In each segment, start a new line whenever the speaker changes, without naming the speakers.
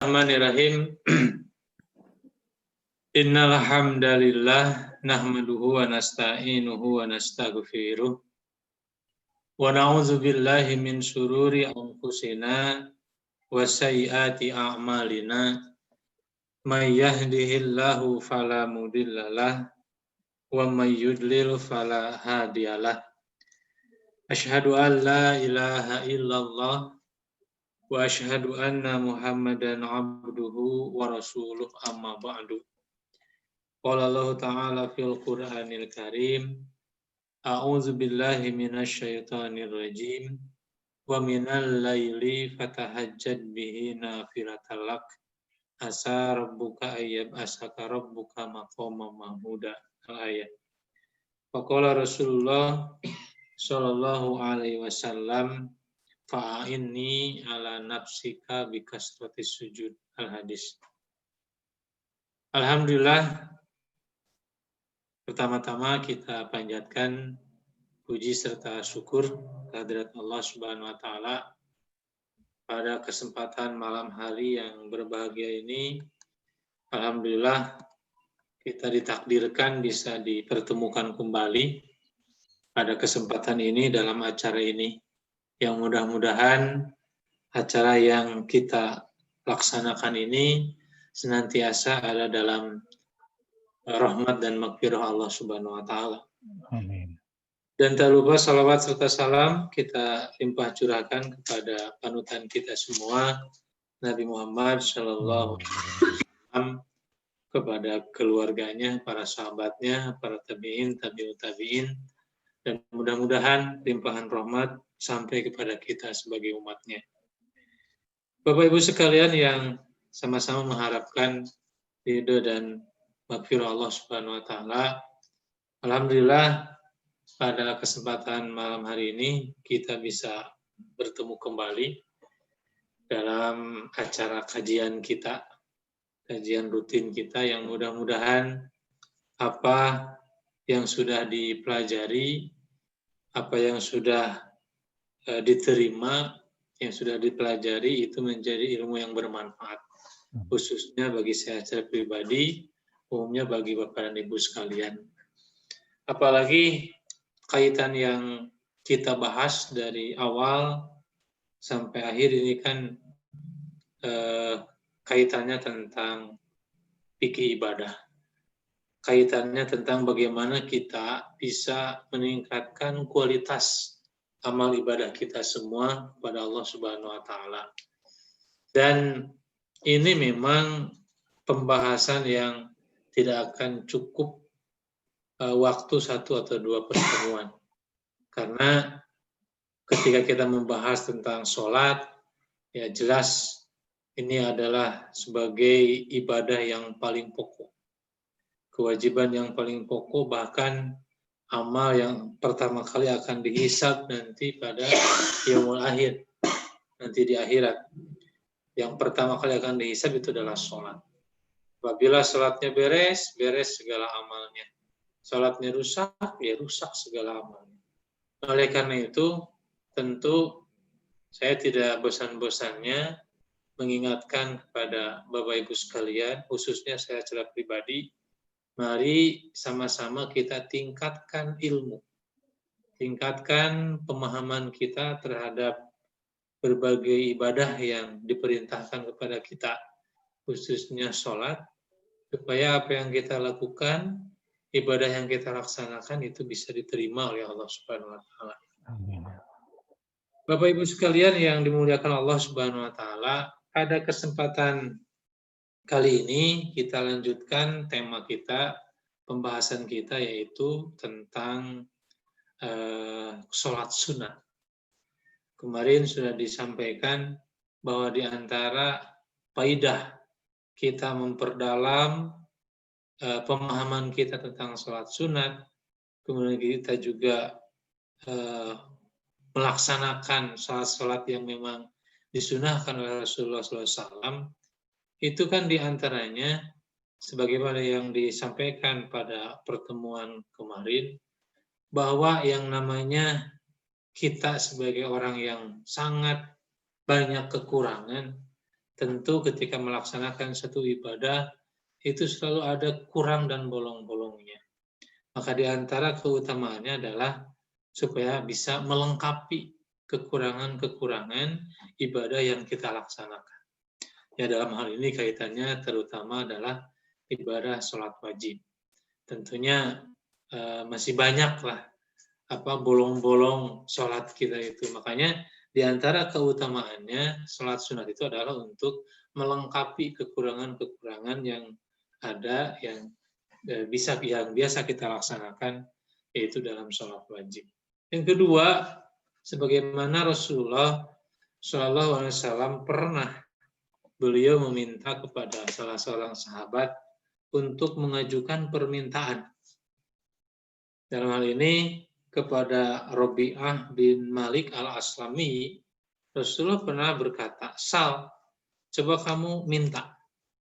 Bismillahirrahmanirrahim. Innal hamdalillah nahmaduhu wa nasta'inuhu wa nastaghfiruh wa na'udzu billahi min syururi anfusina wa sayyiati a'malina may yahdihillahu fala mudhillalah wa may yudlil fala hadiyalah. Asyhadu an la ilaha illallah wa asyhadu anna Muhammadan abduhu wa rasuluh amma ba'du. Qala Allah Ta'ala fil Qur'anil Karim, a'udzu billahi minasyaitonir rajim wa minal laili fatahajjad bihi nafilatan lak asa rabbuka ayyab asaka rabbuka maqama mahmuda. Al-ayat. Faqala Rasulullah sallallahu alaihi wasallam fa'inni ala nafsika bikasratis sujud. Al-hadis. Alhamdulillah, pertama-tama kita panjatkan puji serta syukur kehadirat Allah Subhanahu wa taala pada kesempatan malam hari yang berbahagia ini. Alhamdulillah kita ditakdirkan bisa dipertemukan kembali pada kesempatan ini dalam acara ini. Yang mudah-mudahan acara yang kita laksanakan ini senantiasa ada dalam rahmat dan maghfirah Allah Subhanahu wa taala.
Amin.
Dan tak lupa salawat serta salam kita limpah curahkan kepada panutan kita semua, Nabi Muhammad sallallahu alaihi wasallam, kepada keluarganya, para sahabatnya, para tabi'in, tabi'ut tabi'in, dan mudah-mudahan limpahan rahmat sampai kepada kita sebagai umatnya. Bapak Ibu sekalian yang sama-sama mengharapkan ridho dan maghfirah Allah Subhanahu wa taala. Alhamdulillah pada kesempatan malam hari ini kita bisa bertemu kembali dalam acara kajian kita, kajian rutin kita yang mudah-mudahan apa yang sudah dipelajari, apa yang sudah diterima, yang sudah dipelajari itu menjadi ilmu yang bermanfaat, khususnya bagi saya secara pribadi, umumnya bagi Bapak dan Ibu sekalian. Apalagi kaitan yang kita bahas dari awal sampai akhir ini kan kaitannya tentang fikih ibadah. Kaitannya tentang bagaimana kita bisa meningkatkan kualitas amal ibadah kita semua kepada Allah Subhanahu wa taala. Dan ini memang pembahasan yang tidak akan cukup waktu 1 atau 2 pertemuan. Karena ketika kita membahas tentang sholat, ya jelas ini adalah sebagai ibadah yang paling pokok. Kewajiban yang paling pokok, bahkan amal yang pertama kali akan dihisab nanti pada yaumul akhir, nanti di akhirat. Yang pertama kali akan dihisab itu adalah sholat. Apabila sholatnya beres, beres segala amalnya. Sholatnya rusak, ya rusak segala amalnya. Oleh karena itu, tentu saya tidak bosan-bosannya mengingatkan kepada Bapak Ibu sekalian, khususnya saya secara pribadi, mari sama-sama kita tingkatkan ilmu, tingkatkan pemahaman kita terhadap berbagai ibadah yang diperintahkan kepada kita, khususnya sholat, supaya apa yang kita lakukan, ibadah yang kita laksanakan itu bisa diterima oleh Allah Subhanahu wa taala.
Amin.
Bapak Ibu sekalian yang dimuliakan Allah Subhanahu wa taala, pada kesempatan kali ini kita lanjutkan tema kita, pembahasan kita yaitu tentang sholat sunat. Kemarin sudah disampaikan bahwa di antara faidah kita memperdalam pemahaman kita tentang sholat sunat, kemudian kita juga melaksanakan sholat-sholat yang memang disunahkan oleh Rasulullah SAW, itu kan diantaranya sebagaimana yang disampaikan pada pertemuan kemarin, bahwa yang namanya kita sebagai orang yang sangat banyak kekurangan, tentu ketika melaksanakan satu ibadah, itu selalu ada kurang dan bolong-bolongnya. Maka di antara keutamaannya adalah supaya bisa melengkapi kekurangan-kekurangan ibadah yang kita laksanakan. Ya, dalam hal ini kaitannya terutama adalah ibadah sholat wajib. Tentunya masih banyak lah bolong-bolong sholat kita itu. Makanya di antara keutamaannya sholat sunat itu adalah untuk melengkapi kekurangan-kekurangan yang ada yang biasa kita laksanakan, yaitu dalam sholat wajib. Yang kedua, sebagaimana Rasulullah SAW pernah beliau meminta kepada salah seorang sahabat untuk mengajukan permintaan. Dalam hal ini kepada Rabi'ah bin Malik al-Aslami, Rasulullah pernah berkata, "Sal, coba kamu minta.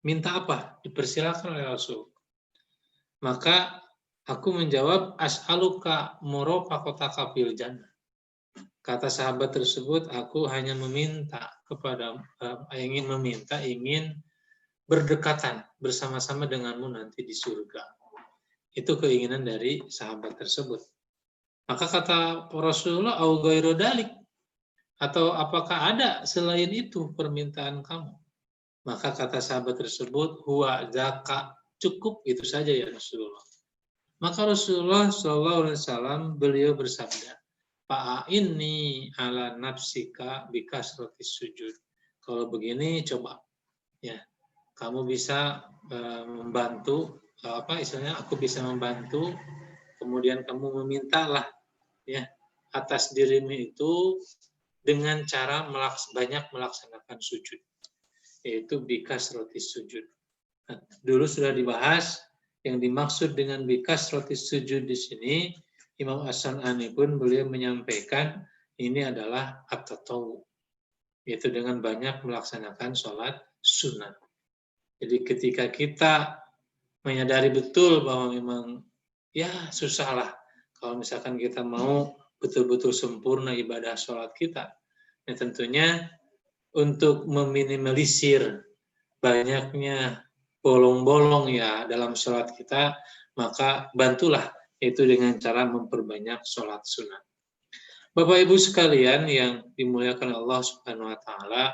Minta apa? Dipersilakan oleh Rasul." Maka aku menjawab, "As'aluka murafaqataka fil jannah." Kata sahabat tersebut, aku hanya ingin berdekatan bersama-sama denganmu nanti di surga. Itu keinginan dari sahabat tersebut. Maka kata Rasulullah, "Au ghairu dalik," atau apakah ada selain itu permintaan kamu? Maka kata sahabat tersebut, "Huwa zaka," cukup itu saja ya Rasulullah. Maka Rasulullah SAW beliau bersabda, "Fa'inni ala nafsika bikasratis sujud." Kalau begini coba ya, kamu bisa membantu aku bisa membantu, kemudian kamu memintalah ya atas dirimu itu dengan cara banyak melaksanakan sujud, yaitu bikasratis sujud. Nah, dulu sudah dibahas yang dimaksud dengan bikasratis sujud di sini. Imam As-San'ani pun beliau menyampaikan ini adalah at-tatawu, yaitu dengan banyak melaksanakan sholat sunat. Jadi ketika kita menyadari betul bahwa memang ya susahlah kalau misalkan kita mau betul-betul sempurna ibadah sholat kita. Nah, tentunya untuk meminimalisir banyaknya bolong-bolong ya dalam sholat kita, maka bantulah yaitu dengan cara memperbanyak sholat sunat. Bapak Ibu sekalian yang dimuliakan Allah Subhanahu wa Ta'ala,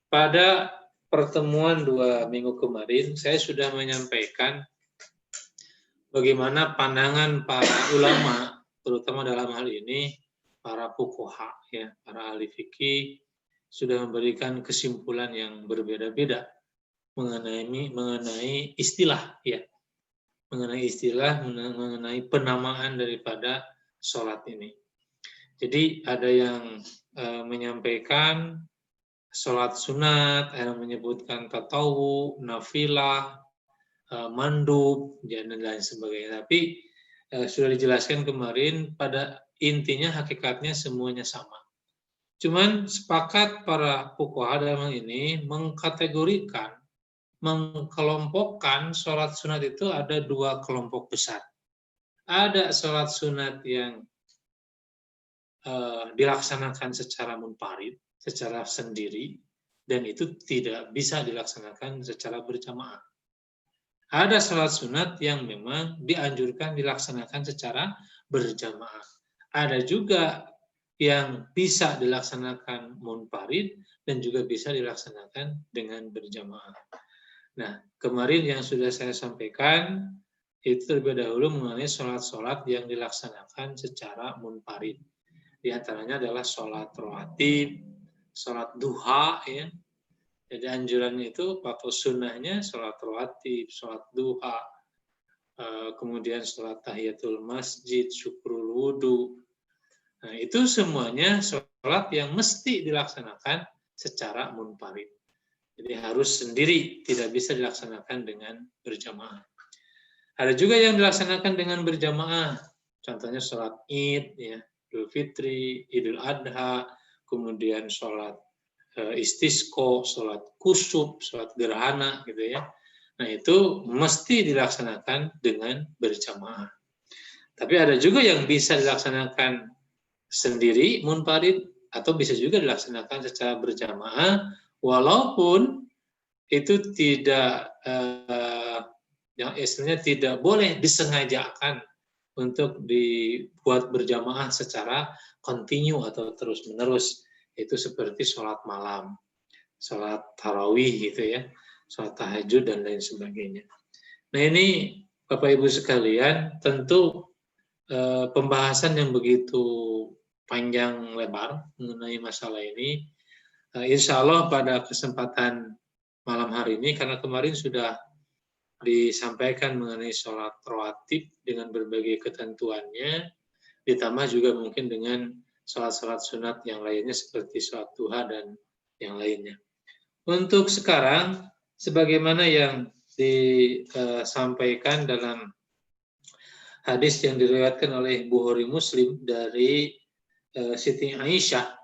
pada pertemuan 2 minggu kemarin saya sudah menyampaikan bagaimana pandangan para ulama, terutama dalam hal ini para fuqaha ya, para ahli fikih sudah memberikan kesimpulan yang berbeda-beda mengenai istilah ya, mengenai penamaan daripada sholat ini. Jadi ada yang menyampaikan sholat sunat, ada yang menyebutkan tatawu, nafilah, mandub, dan lain sebagainya. Tapi sudah dijelaskan kemarin, pada intinya hakikatnya semuanya sama. Cuman sepakat para fuqaha dalam hal ini mengkelompokkan sholat sunat itu ada 2 kelompok besar. Ada sholat sunat yang dilaksanakan secara munfarid, secara sendiri, dan itu tidak bisa dilaksanakan secara berjamaah. Ada sholat sunat yang memang dianjurkan dilaksanakan secara berjamaah. Ada juga yang bisa dilaksanakan munfarid dan juga bisa dilaksanakan dengan berjamaah. Nah, kemarin yang sudah saya sampaikan itu terlebih dahulu mengenai sholat-sholat yang dilaksanakan secara munfarid. Di antaranya adalah sholat rawatib, sholat duha ya. Jadi anjuran itu atau sunnahnya sholat rawatib, sholat duha, kemudian sholat tahiyatul masjid, syukrul wudu. Nah, itu semuanya sholat yang mesti dilaksanakan secara munfarid. Jadi harus sendiri, tidak bisa dilaksanakan dengan berjamaah. Ada juga yang dilaksanakan dengan berjamaah, contohnya sholat Id, ya, Idul Fitri, Idul Adha, kemudian sholat istisqo, sholat kusuf, sholat gerhana, gitu ya. Nah itu mesti dilaksanakan dengan berjamaah. Tapi ada juga yang bisa dilaksanakan sendiri, munfarid, atau bisa juga dilaksanakan secara berjamaah, Walaupun itu tidak yang istilahnya tidak boleh disengajakan untuk dibuat berjamaah secara kontinu atau terus-menerus. Itu seperti sholat malam, sholat tarawih gitu ya, sholat tahajud dan lain sebagainya. Nah ini Bapak Ibu sekalian, tentu pembahasan yang begitu panjang lebar mengenai masalah ini, insya Allah pada kesempatan malam hari ini, karena kemarin sudah disampaikan mengenai sholat rawatib dengan berbagai ketentuannya, ditambah juga mungkin dengan sholat-sholat sunat yang lainnya seperti sholat duha dan yang lainnya. Untuk sekarang, sebagaimana yang disampaikan dalam hadis yang diriwayatkan oleh Bukhari Muslim dari Siti Aisyah,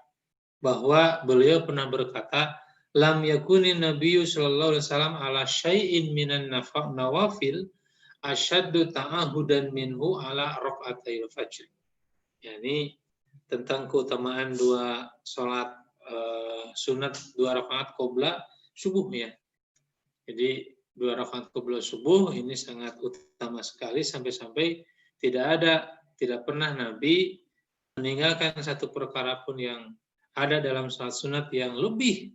bahwa beliau pernah berkata, lam yakunin nabiyyu sallallahu alaihi wasallam ala syai'in minan nawafil asyaddu ta'ahudan minhu ala raq'atayil fajr. Yani tentang keutamaan dua sholat sunat, 2 rakaat qobla subuh ya. Jadi 2 rakaat qobla subuh ini sangat utama sekali, sampai-sampai tidak pernah Nabi meninggalkan satu perkara pun yang ada dalam sholat sunat yang lebih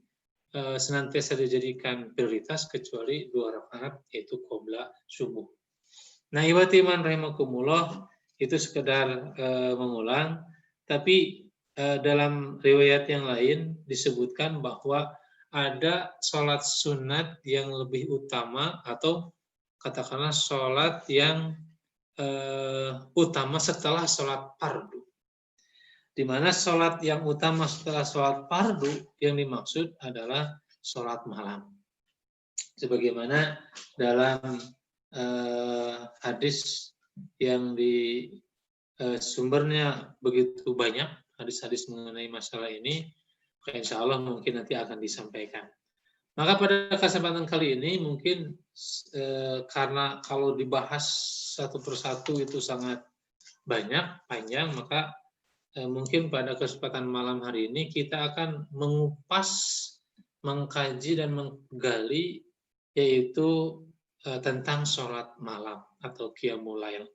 senantiasa dijadikan prioritas kecuali 2 rakaat yaitu qobla subuh. Nah, ikhwati iman rahimakumullah, itu sekedar mengulang, tapi dalam riwayat yang lain disebutkan bahwa ada sholat sunat yang lebih utama, atau katakanlah sholat yang utama setelah sholat fardu. Di mana sholat yang utama setelah sholat fardu yang dimaksud adalah sholat malam. Sebagaimana dalam hadis yang di sumbernya begitu banyak, hadis-hadis mengenai masalah ini, insya Allah mungkin nanti akan disampaikan. Maka pada kesempatan kali ini mungkin karena kalau dibahas satu persatu itu sangat banyak, panjang, maka mungkin pada kesempatan malam hari ini kita akan mengupas, mengkaji dan menggali yaitu tentang sholat malam atau qiyamul lail.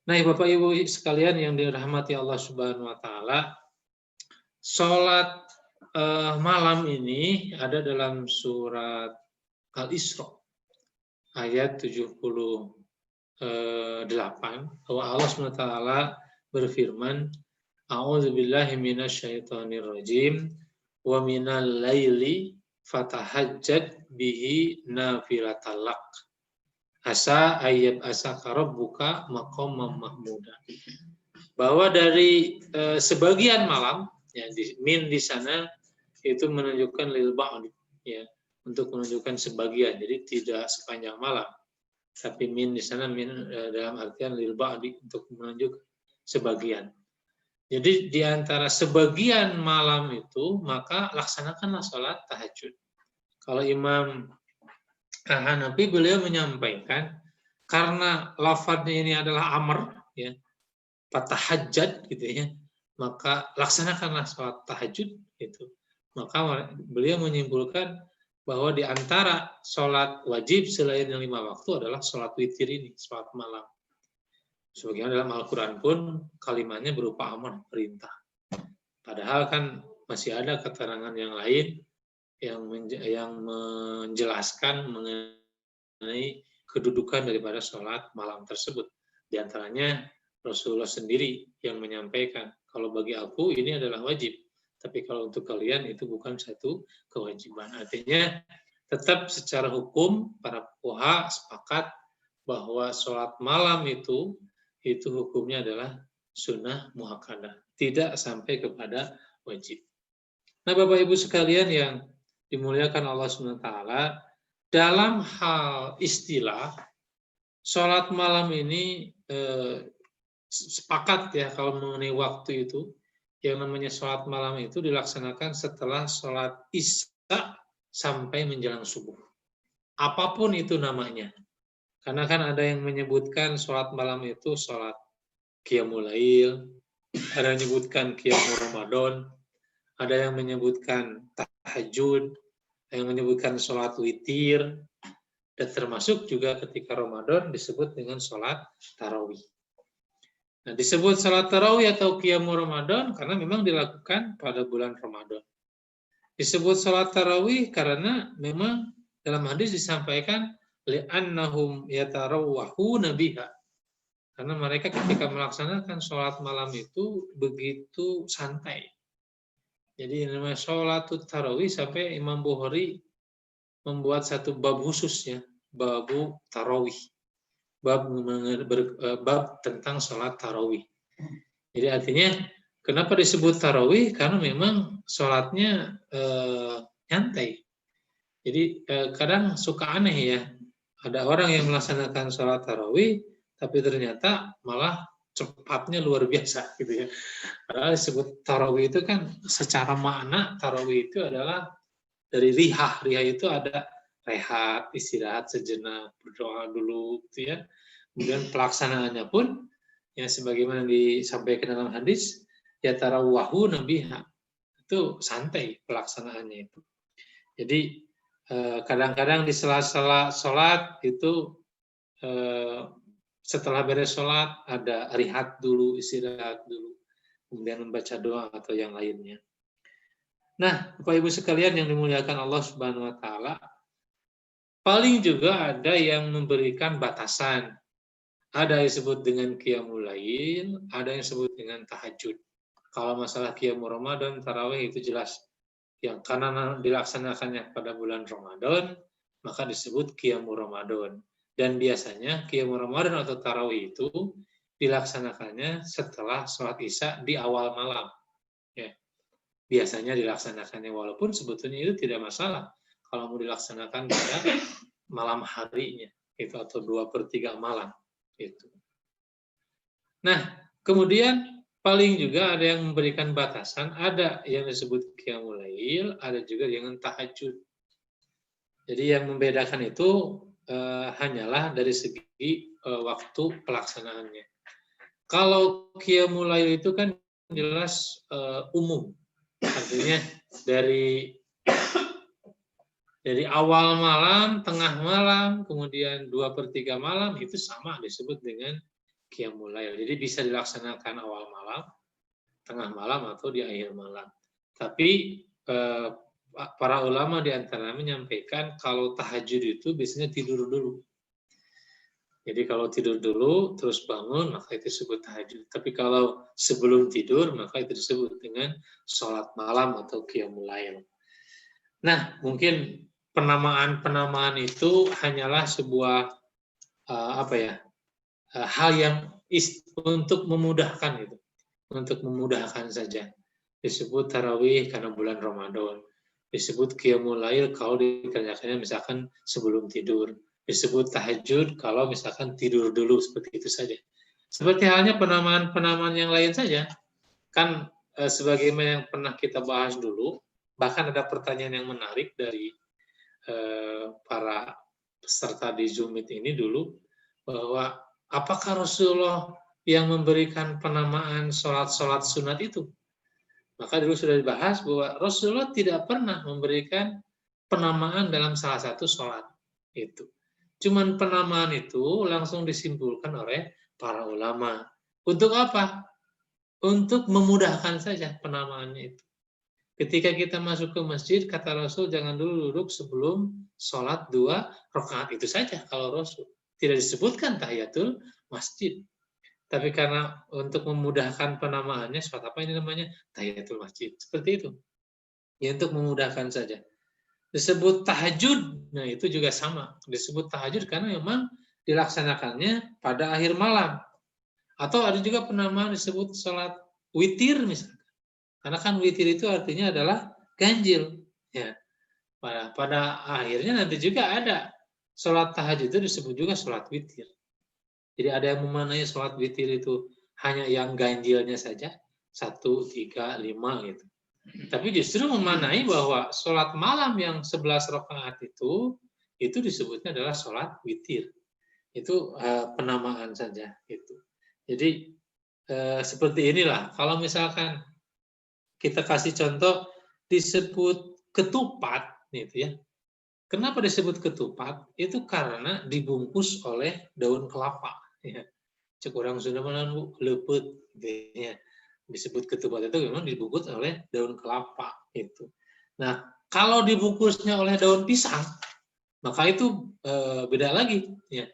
Nah, Bapak Ibu sekalian yang dirahmati Allah Subhanahu wa taala, sholat malam ini ada dalam surat Al-Isra ayat 78, bahwa Allah Subhanahu wa taala berfirman, a'udzubillahi minasyaitonirrajim wa minal laili fatahajjad bihi nafilatal lak asa ayyab asaka rabbuka maqamam mahmuda. Bahwa dari sebagian malam, ya, min di sana itu menunjukkan lil ba'd, ya, untuk menunjukkan sebagian, jadi tidak sepanjang malam. Tapi min di sana dalam artian lil ba'd, untuk menunjuk sebagian. Jadi di antara sebagian malam itu maka laksanakanlah sholat tahajud. Kalau Imam Hanafi beliau menyampaikan karena lafadznya ini adalah amr, ya, fatahajjad gitu ya, maka laksanakanlah sholat tahajud itu. Maka beliau menyimpulkan bahwa di antara sholat wajib selain yang 5 waktu adalah sholat witir ini, sholat malam. Sebagaimana dalam Al-Quran pun kalimatnya berupa amar, perintah. Padahal kan masih ada keterangan yang lain yang menjelaskan mengenai kedudukan daripada sholat malam tersebut. Di antaranya Rasulullah sendiri yang menyampaikan, kalau bagi aku ini adalah wajib, tapi kalau untuk kalian itu bukan satu kewajiban. Artinya tetap secara hukum para fuqaha sepakat bahwa sholat malam itu hukumnya adalah sunnah muakkadah, tidak sampai kepada wajib. Nah, Bapak Ibu sekalian yang dimuliakan Allah SWT, dalam hal istilah, sholat malam ini sepakat ya kalau mengenai waktu itu, yang namanya sholat malam itu dilaksanakan setelah sholat isya sampai menjelang subuh. Apapun itu namanya. Karena kan ada yang menyebutkan sholat malam itu sholat qiyamul lail, ada yang menyebutkan qiyamul Ramadan, ada yang menyebutkan tahajud, ada yang menyebutkan sholat witir, dan termasuk juga ketika Ramadan disebut dengan sholat tarawih. Nah, disebut sholat tarawih atau qiyamul Ramadan karena memang dilakukan pada bulan Ramadan. Disebut sholat tarawih karena memang dalam hadis disampaikan li'annahum yatarawwahuna biha. Karena mereka ketika melaksanakan sholat malam itu begitu santai. Jadi namanya sholat tarawih sampai Imam Bukhari membuat satu bab khususnya, babu tarawih. Bab tentang sholat tarawih. Jadi artinya kenapa disebut tarawih? Karena memang sholatnya nyantai. Jadi kadang suka aneh ya, ada orang yang melaksanakan sholat tarawih, tapi ternyata malah cepatnya luar biasa gitu ya. Padahal disebut tarawih itu kan secara makna tarawih itu adalah dari riha. Riha itu ada rehat, istirahat sejenak, berdoa dulu gitu ya. Kemudian pelaksanaannya pun yang sebagaimana disampaikan dalam hadis, ya tarawwahu nabiha. Itu santai pelaksanaannya itu. Jadi kadang-kadang di sela-sela sholat itu setelah beres sholat ada rihat dulu, istirahat dulu, kemudian membaca doa atau yang lainnya. Nah, Bapak Ibu sekalian yang dimuliakan Allah Subhanahu wa taala, paling juga ada yang memberikan batasan. Ada yang disebut dengan qiyamul lail, ada yang disebut dengan tahajud. Kalau masalah qiyamul Ramadan, tarawih itu jelas. Yang karena dilaksanakannya pada bulan Ramadan, maka disebut qiyamul Ramadan. Dan biasanya qiyamul Ramadan atau tarawih itu dilaksanakannya setelah sholat Isya di awal malam. Ya. Biasanya dilaksanakannya, walaupun sebetulnya itu tidak masalah kalau mau dilaksanakan pada malam harinya, itu atau 2/3 malam. Itu. Nah, kemudian paling juga ada yang memberikan batasan, ada yang disebut qiyamul lail, ada juga yang tahajud. Jadi yang membedakan itu hanyalah dari segi waktu pelaksanaannya. Kalau qiyamul lail itu kan jelas umum, artinya dari awal malam, tengah malam, kemudian 2/3 malam itu sama disebut dengan qiyamul lail. Jadi bisa dilaksanakan awal malam, tengah malam atau di akhir malam. Tapi para ulama di antara menyampaikan kalau tahajud itu biasanya tidur dulu. Jadi kalau tidur dulu terus bangun maka itu disebut tahajud. Tapi kalau sebelum tidur maka itu disebut dengan sholat malam atau qiyamul lail. Nah, mungkin penamaan itu hanyalah sebuah hal yang untuk memudahkan itu, untuk memudahkan saja. Disebut tarawih karena bulan Ramadan, disebut qiyamul lail kalau dikerjakannya misalkan sebelum tidur, disebut tahajud kalau misalkan tidur dulu, seperti itu saja. Seperti halnya penamaan yang lain saja, kan sebagaimana yang pernah kita bahas dulu. Bahkan ada pertanyaan yang menarik dari para peserta di Zoom ini dulu, bahwa apakah Rasulullah yang memberikan penamaan sholat-sholat sunat itu? Maka dulu sudah dibahas bahwa Rasulullah tidak pernah memberikan penamaan dalam salah satu sholat. Itu. Cuman penamaan itu langsung disimpulkan oleh para ulama. Untuk apa? Untuk memudahkan saja penamaannya itu. Ketika kita masuk ke masjid, kata Rasul, jangan dulu duduk sebelum sholat 2 rakaat. Itu saja kalau Rasul. Tidak disebutkan tahiyatul masjid. Tapi karena untuk memudahkan penamaannya, sholat apa ini namanya? Tahiyatul masjid. Seperti itu. Ya, untuk memudahkan saja. Disebut tahajud, nah itu juga sama. Disebut tahajud karena memang dilaksanakannya pada akhir malam. Atau ada juga penamaan disebut sholat witir misalnya. Karena kan witir itu artinya adalah ganjil. Ya. Pada akhirnya nanti juga ada sholat tahajud itu disebut juga sholat witir. Jadi ada yang memaknai sholat witir itu hanya yang ganjilnya saja, 1, 3, 5 gitu. Tapi justru memaknai bahwa sholat malam yang 11 rakaat itu disebutnya adalah sholat witir. Itu penamaan saja. Gitu. Jadi seperti inilah. Kalau misalkan kita kasih contoh, disebut ketupat, gitu ya. Kenapa disebut ketupat? Itu karena dibungkus oleh daun kelapa. Ya. Cek orang Sunda mana lepet, gitu ya. Disebut ketupat itu memang dibungkus oleh daun kelapa. Itu. Nah, kalau dibungkusnya oleh daun pisang, maka itu beda lagi. Ya.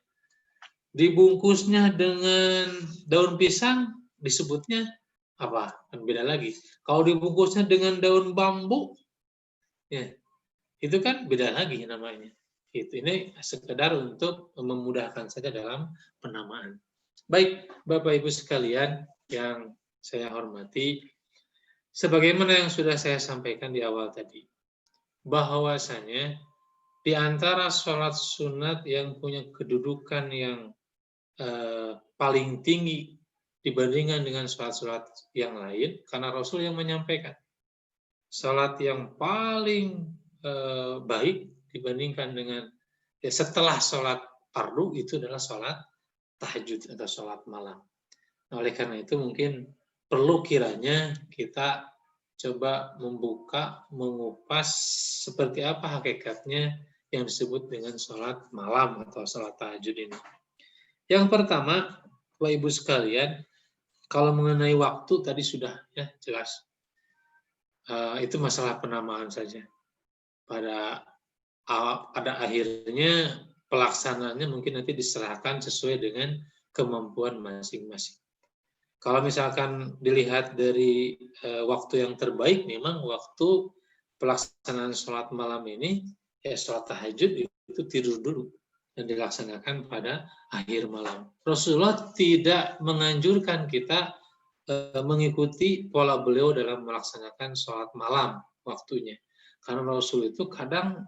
Dibungkusnya dengan daun pisang disebutnya apa? Kan beda lagi. Kalau dibungkusnya dengan daun bambu, ya itu kan beda lagi namanya. Ini sekedar untuk memudahkan saja dalam penamaan. Baik, Bapak Ibu sekalian yang saya hormati, sebagaimana yang sudah saya sampaikan di awal tadi, bahwasanya di antara sholat sunat yang punya kedudukan yang paling tinggi dibandingkan dengan sholat-sholat yang lain, karena Rasul yang menyampaikan sholat yang paling baik dibandingkan dengan setelah sholat fardu itu adalah sholat tahajud atau sholat malam. Nah, oleh karena itu mungkin perlu kiranya kita coba membuka, mengupas seperti apa hakikatnya yang disebut dengan sholat malam atau sholat tahajud ini. Yang pertama, Bapak Ibu sekalian, kalau mengenai waktu tadi sudah ya jelas. Itu masalah penamaan saja. Pada akhirnya pelaksanaannya mungkin nanti diserahkan sesuai dengan kemampuan masing-masing. Kalau misalkan dilihat dari waktu yang terbaik, memang waktu pelaksanaan sholat malam ini, ya sholat tahajud itu tidur dulu dan dilaksanakan pada akhir malam. Rasulullah tidak menganjurkan kita mengikuti pola beliau dalam melaksanakan sholat malam waktunya. Karena Rasul itu kadang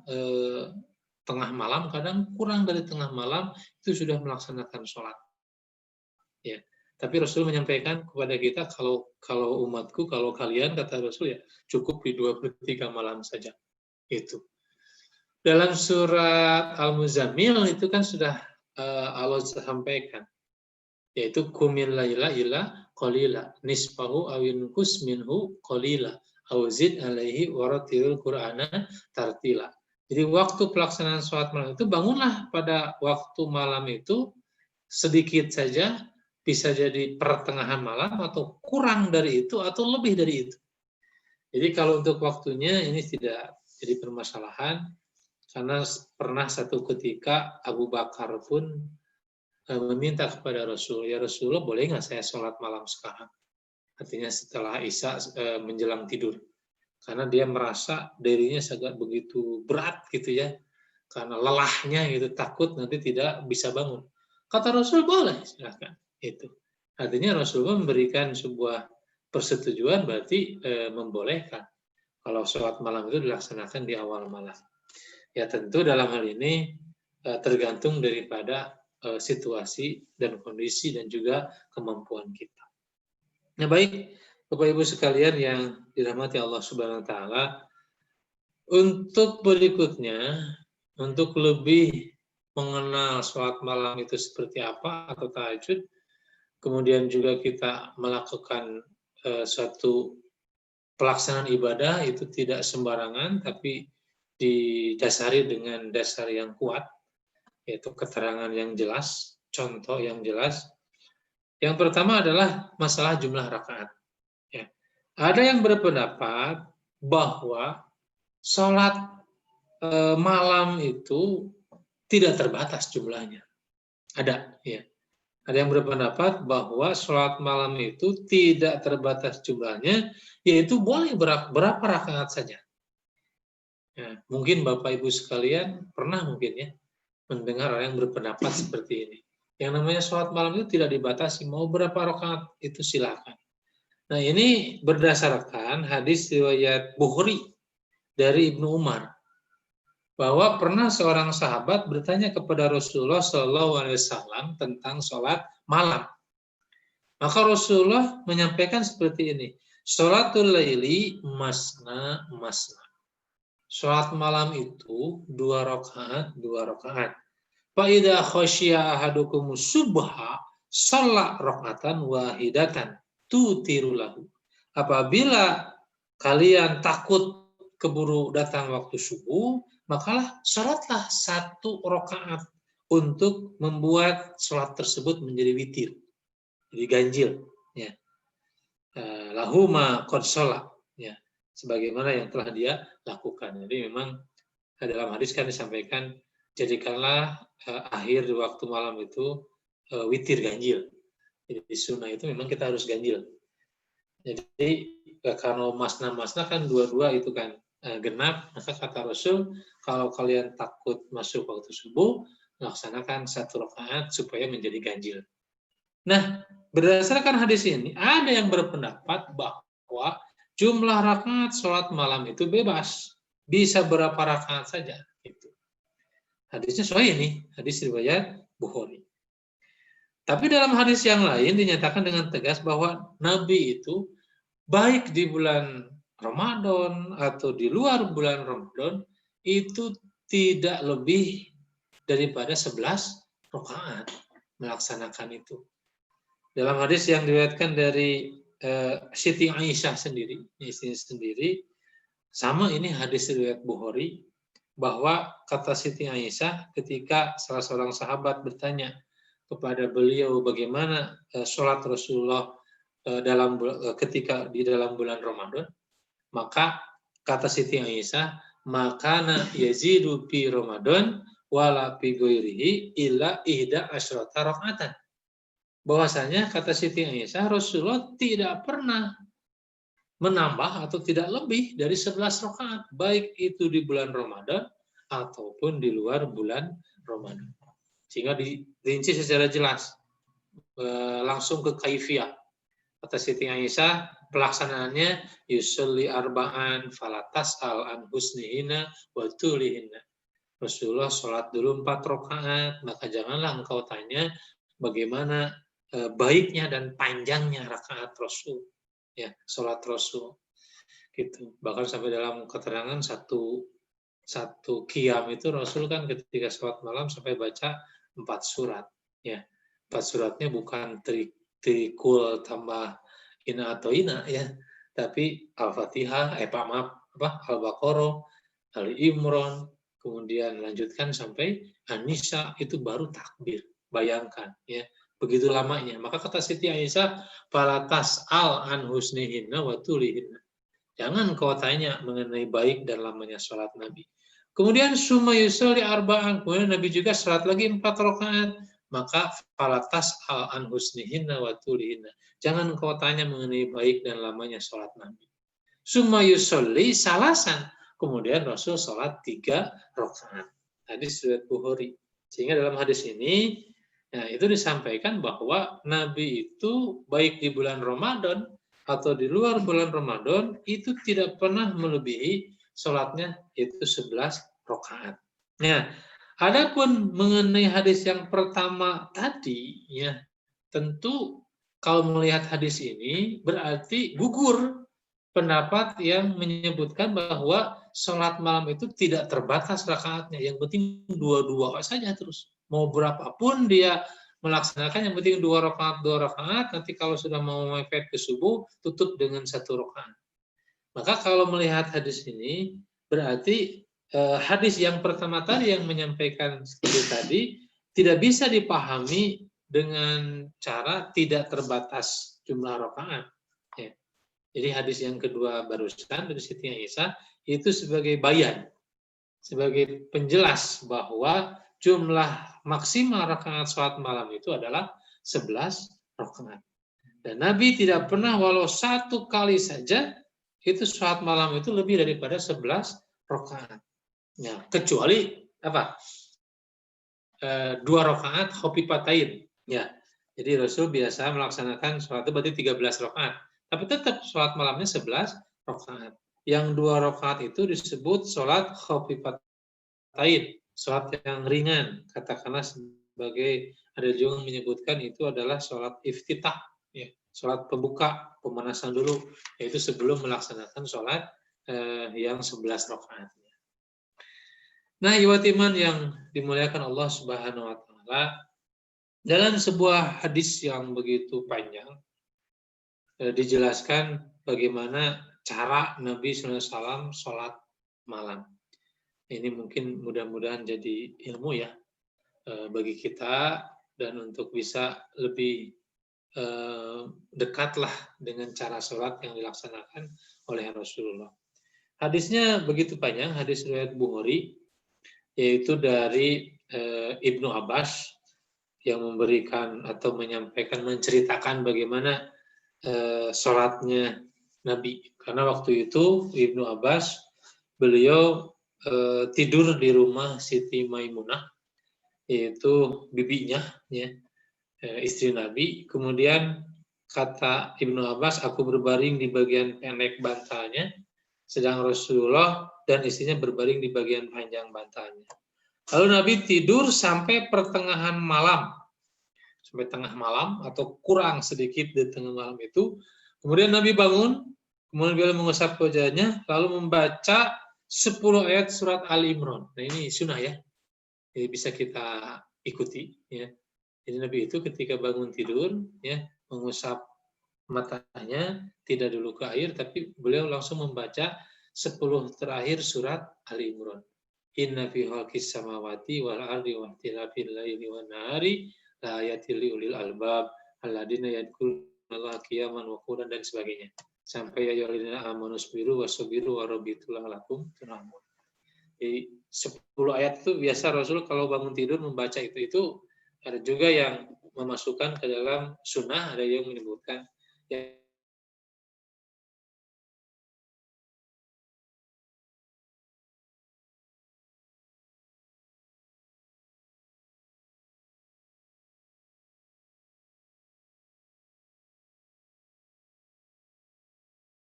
tengah malam, kadang kurang dari tengah malam itu sudah melaksanakan sholat. Ya. Tapi Rasul menyampaikan kepada kita, kalau umatku, kalau kalian, kata Rasul, ya cukup di 23 malam saja. Itu. Dalam surat Al-Muzammil itu kan sudah Allah sampaikan, yaitu kumil laila ila qalila nisfahu awin kus minhu qalila auzid alaihi waratilul qur'ana tartila. Jadi waktu pelaksanaan sholat malam itu bangunlah pada waktu malam itu sedikit saja, bisa jadi pertengahan malam atau kurang dari itu atau lebih dari itu. Jadi kalau untuk waktunya ini tidak jadi permasalahan. Karena pernah satu ketika Abu Bakar pun meminta kepada Rasul, ya Rasulullah boleh nggak saya sholat malam sekarang? Artinya setelah Isya menjelang tidur. Karena dia merasa dirinya sangat begitu berat gitu ya. Karena lelahnya gitu, takut nanti tidak bisa bangun. Kata Rasul boleh, silakan. Itu. Artinya Rasulullah memberikan sebuah persetujuan berarti membolehkan. Kalau sholat malam itu dilaksanakan di awal malam. Ya tentu dalam hal ini tergantung daripada situasi dan kondisi dan juga kemampuan kita. Nah baik, Bapak Ibu sekalian yang dirahmati Allah Subhanahu wa taala, untuk berikutnya, untuk lebih mengenal sholat malam itu seperti apa atau tahajud, kemudian juga kita melakukan suatu pelaksanaan ibadah itu tidak sembarangan, tapi didasari dengan dasar yang kuat, yaitu keterangan yang jelas, contoh yang jelas. Yang pertama adalah masalah jumlah rakaat. Ya. Ada yang berpendapat bahwa sholat malam itu tidak terbatas jumlahnya. Ada, ya. Ada yang berpendapat bahwa sholat malam itu tidak terbatas jumlahnya, yaitu boleh berapa rakaat saja. Ya, mungkin Bapak Ibu sekalian pernah mungkin ya mendengar orang yang berpendapat seperti ini. Yang namanya sholat malam itu tidak dibatasi, mau berapa rakaat itu silakan. Nah ini berdasarkan hadis riwayat Bukhari dari Ibnu Umar, bahwa pernah seorang sahabat bertanya kepada Rasulullah SAW tentang sholat malam. Maka Rasulullah menyampaikan seperti ini, sholatul laili masna masna. Sholat malam itu 2 rakaat, 2 rakaat. Fa idza khasyiya ahadukum subha shalla raka'atan wahidatan tutiru lahu. Apabila kalian takut keburu datang waktu subuh, makalah sholatlah 1 rakaat untuk membuat sholat tersebut menjadi witir, jadi ganjil. Ya. Lahuma qad sholat, ya, sebagaimana yang telah dia lakukan. Jadi memang dalam hadis kan disampaikan, jadikanlah akhir di waktu malam itu witir ganjil. Jadi sunnah itu memang kita harus ganjil. Jadi kalau masna-masna kan dua-dua itu kan genap, maka kata Rasul, kalau kalian takut masuk waktu subuh, laksanakan 1 rakaat supaya menjadi ganjil. Nah, berdasarkan hadis ini, ada yang berpendapat bahwa jumlah rakaat sholat malam itu bebas, bisa berapa rakaat saja. Gitu. Hadisnya sahih ini, hadis riwayat Bukhari. Tapi dalam hadis yang lain dinyatakan dengan tegas bahwa Nabi itu baik di bulan Ramadan atau di luar bulan Ramadan itu tidak lebih daripada 11 rakaat melaksanakan itu. Dalam hadis yang diriwayatkan dari Siti Aisyah sendiri, istrinya sendiri, sama ini hadis riwayat Bukhari, bahwa kata Siti Aisyah ketika salah seorang sahabat bertanya kepada beliau bagaimana sholat Rasulullah ketika di dalam bulan Ramadan, maka kata Siti Aisyah, makana yazidu fi Ramadan wala fi ghairihi illa ihda asyrata rakaatan. Bahwasanya kata Siti Aisyah, Rasulullah tidak pernah menambah atau tidak lebih dari 11 rakaat, baik itu di bulan Ramadan ataupun di luar bulan Ramadan. Sehingga dirinci secara jelas, langsung ke kaifiyah. Kata Siti Aisyah, pelaksanaannya yusolli arba'an falatas an husnihina wa tulihina. Rasulullah sholat dulu 4 rakaat, maka janganlah engkau tanya bagaimana baiknya dan panjangnya rakaat Rasul, ya, sholat Rasul, gitu. Bahkan sampai dalam keterangan satu qiyam itu Rasul kan ketika sholat malam sampai baca 4 surat, ya. 4 suratnya bukan trikul tambah ina atau ina, ya, tapi Al-Fatihah, Al-Baqarah, Al-Imran, kemudian lanjutkan sampai An-Nisa, itu baru takbir. Bayangkan, ya, begitu lamanya. Maka kata Siti Aisyah, falatas an husnihinna wa tulihinna. Jangan kau tanya mengenai baik dan lamanya sholat Nabi. Kemudian summa yusolli arba'an, kemudian Nabi juga sholat lagi 4 rakaat. Maka falatas an husnihinna wa tulihinna. Jangan kau tanya mengenai baik dan lamanya sholat Nabi. Summa yusolli salasan, kemudian Rasul sholat 3 rakaat. Hadis riwayat Bukhari. Sehingga dalam hadis ini, nah, itu disampaikan bahwa Nabi itu baik di bulan Ramadan atau di luar bulan Ramadan itu tidak pernah melebihi sholatnya itu 11 rakaat. Nah, adapun mengenai hadis yang pertama tadi, ya, tentu kalau melihat hadis ini berarti gugur pendapat yang menyebutkan bahwa sholat malam itu tidak terbatas rakaatnya, yang penting 2 saja terus. Mau berapapun dia melaksanakan, yang penting 2 rakaat, nanti kalau sudah mau mepet ke subuh, tutup dengan 1 rakaat. Maka kalau melihat hadis ini, berarti hadis yang pertama tadi yang menyampaikan seperti tadi, tidak bisa dipahami dengan cara tidak terbatas jumlah rakaat. Ya. Jadi hadis yang kedua barusan dari Siti Aisyah, itu sebagai bayan, sebagai penjelas bahwa jumlah maksimal rakaat sholat malam itu adalah 11 rakaat. Dan Nabi tidak pernah walau 1 kali saja itu sholat malam itu lebih daripada 11 rakaat. Ya, kecuali apa? 2 rakaat khofifatain. Ya. Jadi Rasul biasa melaksanakan sholat itu berarti 13 rakaat. Tapi tetap sholat malamnya 11 rakaat. Yang 2 rakaat itu disebut sholat khofifatain, sholat yang ringan. Katakanlah sebagai, ada juga menyebutkan itu adalah sholat iftitah, ya, sholat pembuka, pemanasan dulu, yaitu sebelum melaksanakan sholat yang 11 rakaat. Nah, ikhwat iman yang dimuliakan Allah Subhanahu wa Ta'ala, dalam sebuah hadis yang begitu panjang dijelaskan bagaimana cara Nabi SAW sholat malam. Ini mungkin mudah-mudahan jadi ilmu ya bagi kita dan untuk bisa lebih dekatlah dengan cara sholat yang dilaksanakan oleh Rasulullah. Hadisnya begitu panjang, hadis riwayat Bukhari, yaitu dari Ibnu Abbas yang memberikan atau menyampaikan, menceritakan bagaimana sholatnya Nabi. Karena waktu itu Ibnu Abbas, beliau tidur di rumah Siti Maimunah, yaitu bibinya, ya, istri Nabi. Kemudian kata Ibnu Abbas, aku berbaring di bagian pendek bantalnya, sedang Rasulullah dan istrinya berbaring di bagian panjang bantalnya. Lalu Nabi tidur sampai pertengahan malam, sampai tengah malam atau kurang sedikit di tengah malam itu. Kemudian Nabi bangun, kemudian beliau mengusap wajahnya, lalu membaca 10 ayat surat Ali Imran. Nah ini sunnah ya, jadi bisa kita ikuti ya. Jadi Nabi itu ketika bangun tidur ya, mengusap matanya, tidak dulu ke air, tapi beliau langsung membaca 10 terakhir surat Ali Imran. Inna fi khalqis samawati wal ardi wa ikhtilafil laili wan nahari la ayatil liulil albab alladziina yadhkurullaha qiyaman wa qu'udan dan sebagainya. Sampai ya ayyuhalladzina amanu sabiru wasabiru warabitul lakum turhamun. Jadi 10 ayat itu biasa Rasul kalau bangun tidur membaca itu ada juga yang memasukkan ke dalam sunnah, ada yang menyebutkan ya,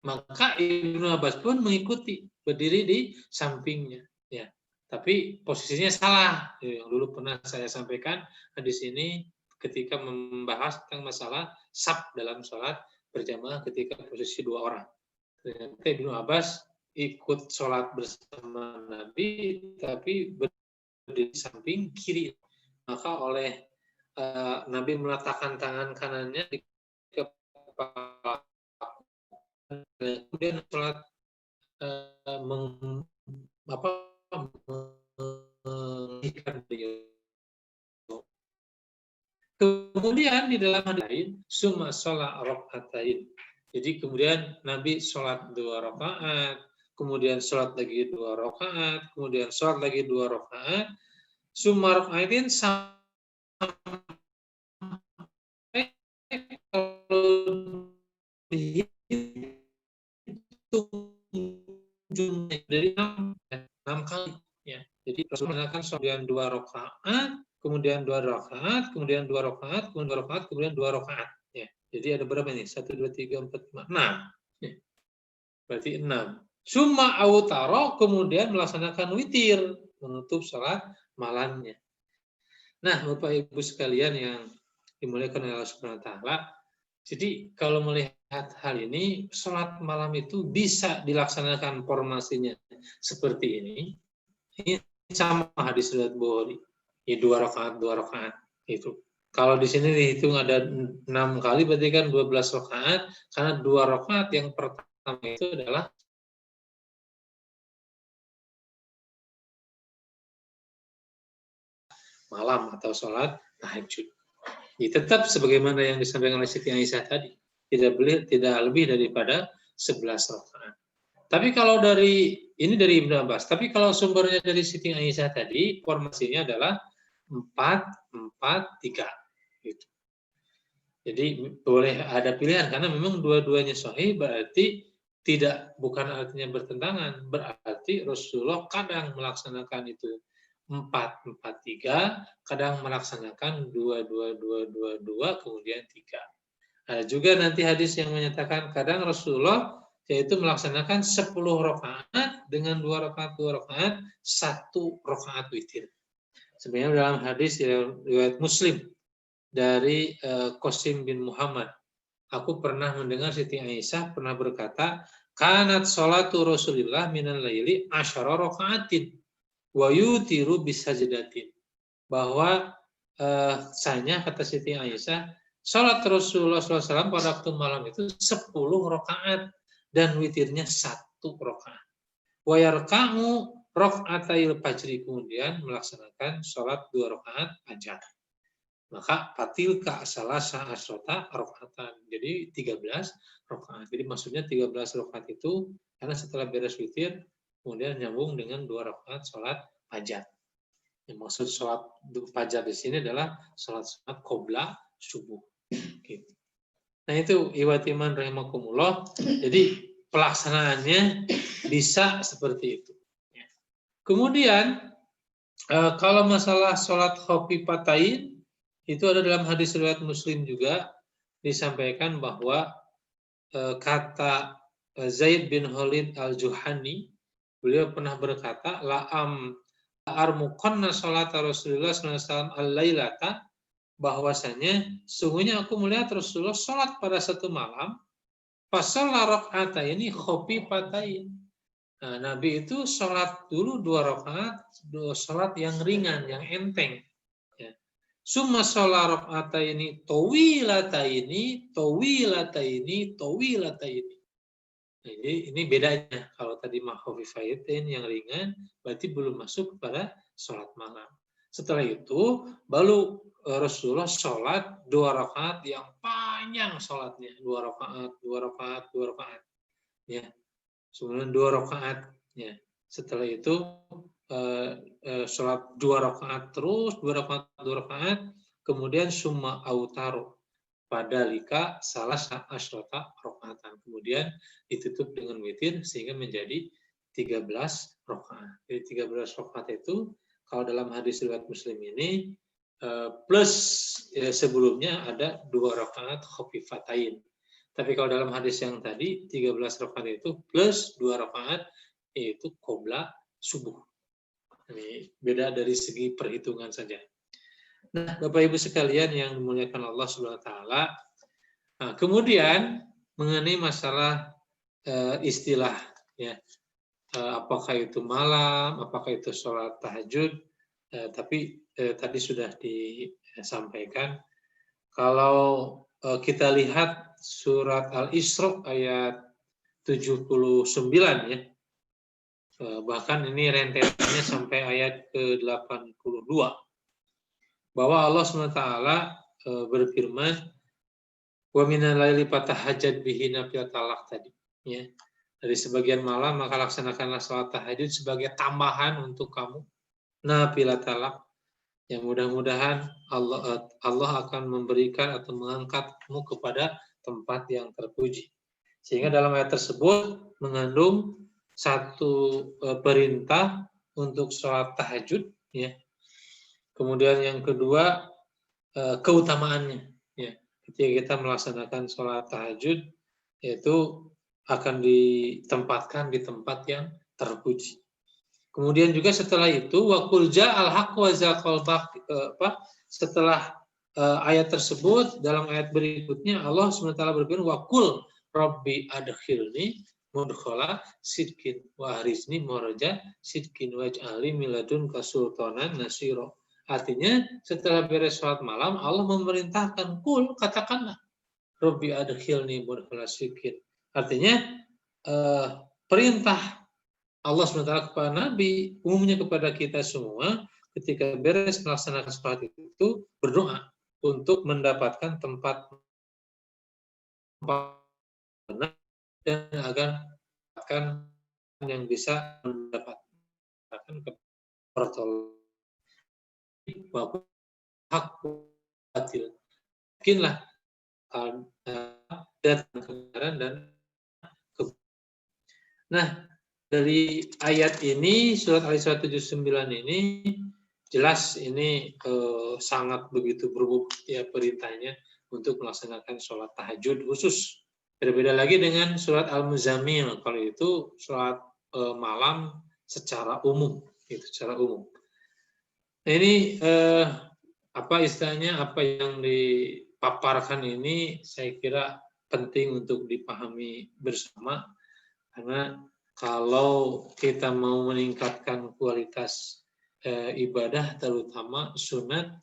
maka Ibnu Abbas pun mengikuti, berdiri di sampingnya. Ya, tapi posisinya salah. Yang dulu pernah saya sampaikan di sini ketika membahas tentang masalah saf dalam sholat berjamaah ketika posisi 2 orang. Ternyata Ibnu Abbas ikut sholat bersama Nabi, tapi berdiri di samping kiri. Maka oleh Nabi meletakkan tangan kanannya di kepala, kemudian sholat mengikat beliau. Kemudian di dalam hadis lain, summa sholat rakaatain. Jadi kemudian Nabi sholat 2 rakaat, kemudian sholat lagi 2 rakaat, kemudian sholat lagi 2 rakaat, summa rakaatain sampai kalau jumlah dari 6 kali ya. Jadi Rasulullah mengatakan kemudian 2 rakaat, kemudian 2 rakaat, kemudian 2 rakaat, kemudian 2 rakaat, kemudian 2 rakaat ya. Jadi ada berapa nih? 1 2 3 4 5 6. Ya. Berarti 6. Summa autaro, kemudian melaksanakan witir, menutup salat malamnya. Nah, Bapak Ibu sekalian yang dimuliakan oleh Allah Subhanahu wa taala, jadi kalau melihat hal ini, sholat malam itu bisa dilaksanakan formasinya seperti ini. Ini sama hadis riwayat Bukhari. Ya 2 rakaat itu. Kalau di sini dihitung ada 6 kali, berarti kan 12 rakaat. Karena 2 rakaat yang pertama itu adalah malam atau sholat tahajud. Ya, tetap sebagaimana yang disampaikan oleh Siti Aisyah tadi, tidak lebih daripada 11 rakaat. Tapi kalau dari Ibnu Abbas, tapi kalau sumbernya dari Siti Aisyah tadi, formasinya adalah 4-4-3 gitu. Jadi boleh ada pilihan karena memang dua-duanya sahih, berarti bukan artinya bertentangan, berarti Rasulullah kadang melaksanakan itu 4-4-3, kadang melaksanakan 2-2-2-2-2, kemudian 3. Ada juga nanti hadis yang menyatakan kadang Rasulullah yaitu melaksanakan 10 rakaat dengan 2 rakaat, 1 rakaat witir. Sebenarnya dalam hadis riwayat Muslim dari Qasim bin Muhammad, aku pernah mendengar Siti Aisyah pernah berkata, kanat sholatu Rasulillah minal laili 10 rakaatin wa yutiru bisajdatin, bahwa sanya kata Siti Aisyah, salat Rasulullah SAW pada waktu malam itu 10 rakaat dan witirnya 1 rakaat. wa yarka'u raka'atayil fajri, kemudian melaksanakan sholat 2 rakaat fajar. Maka patilka salasa asrota rakaatan. Jadi 13 rakaat. Jadi maksudnya 13 rakaat itu karena setelah beres witir kemudian nyambung dengan 2 rakaat sholat fajar. Yang maksud sholat fajar di sini adalah sholat qobla subuh. Gitu. Nah itu iwatiman rahimakumullah. Jadi pelaksanaannya bisa seperti itu. Kemudian kalau masalah sholat khofifatain itu ada dalam hadis riwayat Muslim juga disampaikan bahwa kata Zaid bin Khalid al-Juhani, beliau pernah berkata, la'armuqanna sholat Rasulullah SAW al-lailata, bahwasanya sungguhnya aku melihat Rasulullah sholat pada satu malam, fasalla raka'ataini khofifatain. Nah, Nabi itu sholat dulu 2 rakaat, sholat yang ringan, yang enteng. Ya. Summa sholat raka'ataini tawilataini. Jadi ini bedanya. Kalau tadi khofifatain yang ringan, berarti belum masuk kepada sholat malam. Setelah itu baru Rasulullah sholat 2 rakaat yang panjang sholatnya, 2 rakaat. Ya, kemudian 2 rakaat. Ya, setelah itu sholat 2 rakaat terus, 2 rakaat, kemudian summa autaru padalika salah asyrota rakaatan. Kemudian ditutup dengan witir sehingga menjadi 13 rakaat. Jadi 13 rakaat itu kalau dalam hadis riwayat Muslim ini plus sebelumnya ada 2 rakaat khofifatain. Tapi kalau dalam hadis yang tadi 13 rakaat itu plus 2 rakaat yaitu qobla subuh. Ini beda dari segi perhitungan saja. Nah, Bapak Ibu sekalian yang dimuliakan Allah Subhanahu wa taala. Nah, kemudian mengenai masalah istilah ya. Apakah itu malam, apakah itu sholat tahajud, tapi tadi sudah disampaikan. Kalau kita lihat surat Al-Isra ayat 79 ya, bahkan ini rentetannya sampai ayat ke-82, bahwa Allah SWT berfirman, wa minal laili fatahajjad bihi nafilatalak tadi ya. Dari sebagian malam maka laksanakanlah sholat tahajud sebagai tambahan untuk kamu nafilatalak, yang mudah-mudahan Allah akan memberikan atau mengangkatmu kepada tempat yang terpuji. Sehingga dalam ayat tersebut mengandung satu perintah untuk sholat tahajud ya. Kemudian yang kedua keutamaannya ya. Ketika kita melaksanakan sholat tahajud yaitu akan ditempatkan di tempat yang terpuji. Kemudian juga setelah itu waqul ja'al haqq wa zaqal setelah ayat tersebut dalam ayat berikutnya Allah SWT berfirman waqul rabbi adkhilni mudkhala sidqin wa ahrizni muraja sidqin waj'alni min ladunka sultanan nasira. Artinya setelah beres sholat malam Allah memerintahkan kul, katakanlah rabbi adkhilni mudkhala sidqin. Artinya perintah Allah SWT kepada Nabi, umumnya kepada kita semua, ketika beres melaksanakan sholat itu, berdoa untuk mendapatkan tempat dan agar yang bisa mendapatkan pertolongan hak batil. Mungkinlah datang kebenaran dan nah, dari ayat ini, surat Al-Isra 79 ini, jelas ini sangat begitu berbobot ya perintahnya untuk melaksanakan sholat tahajud khusus. Berbeda lagi dengan surat Al-Muzammil, kalau itu sholat malam secara umum, itu secara umum. Nah, ini apa istilahnya, apa yang dipaparkan ini saya kira penting untuk dipahami bersama. Karena kalau kita mau meningkatkan kualitas ibadah, terutama sunat,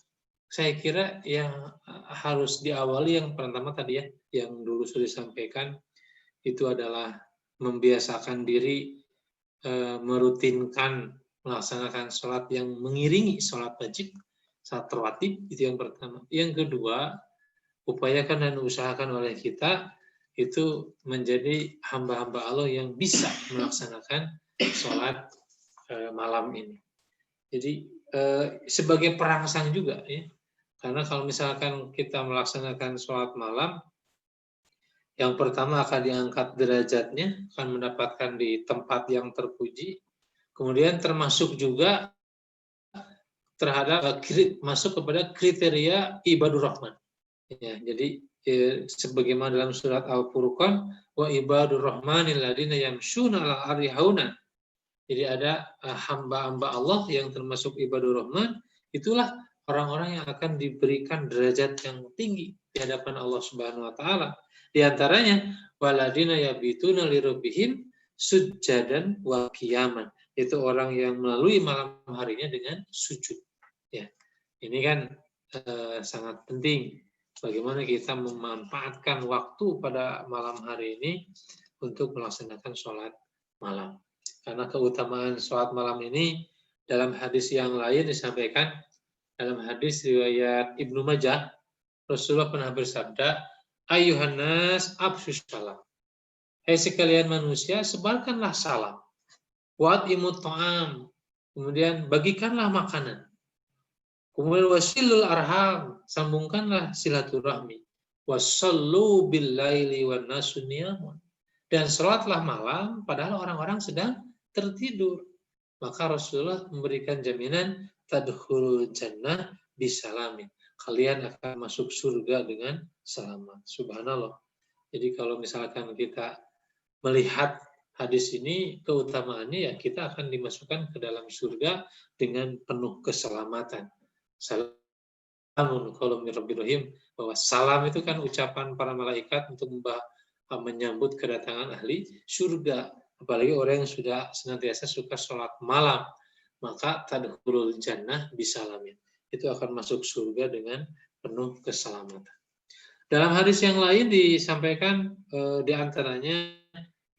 saya kira yang harus diawali yang pertama tadi ya, yang dulu sudah disampaikan, itu adalah membiasakan diri merutinkan melaksanakan sholat yang mengiringi sholat wajib, sholat rawatib, itu yang pertama. Yang kedua, upayakan dan usahakan oleh kita itu menjadi hamba-hamba Allah yang bisa melaksanakan sholat malam ini. Jadi sebagai perangsang juga ya, karena kalau misalkan kita melaksanakan sholat malam, yang pertama akan diangkat derajatnya, akan mendapatkan di tempat yang terpuji, kemudian termasuk juga terhadap masuk kepada kriteria ibadur rahman. Ya, jadi sebagaimana dalam surat Al-Furqan, wa ibadur rahmanil ladina yamshuna 'alal ardi hauna. Jadi ada hamba-hamba Allah yang termasuk ibadur rahman, itulah orang-orang yang akan diberikan derajat yang tinggi di hadapan Allah Subhanahu wa taala. Di antaranya waladina yabituna lirabbihim sujjadan wa qiyaman. Itu orang yang melalui malam harinya dengan sujud. Ya. Ini kan sangat penting bagaimana kita memanfaatkan waktu pada malam hari ini untuk melaksanakan sholat malam. Karena keutamaan sholat malam ini dalam hadis yang lain disampaikan, dalam hadis riwayat Ibnu Majah, Rasulullah pernah bersabda, Ayyuhan nas afshus salam. Hai sekalian manusia, sebarkanlah salam. Wa'timut ta'am. Kemudian bagikanlah makanan. Kemudian wasilul arham, sambungkanlah silaturahmi. Wasallu bil laili wan nasu niyamun. Dan salatlah malam padahal orang-orang sedang tertidur. Maka Rasulullah memberikan jaminan tadkhulul jannah bisalamin. Kalian akan masuk surga dengan selamat. Subhanallah. Jadi kalau misalkan kita melihat hadis ini, keutamaannya ya kita akan dimasukkan ke dalam surga dengan penuh keselamatan. Salamun qaulam mir rabbir rahim, bahwa salam itu kan ucapan para malaikat untuk menyambut kedatangan ahli surga. Apalagi orang yang sudah senantiasa suka sholat malam, maka tadkhulul jannah bisalamin. Itu akan masuk surga dengan penuh keselamatan. Dalam hadis yang lain disampaikan di antaranya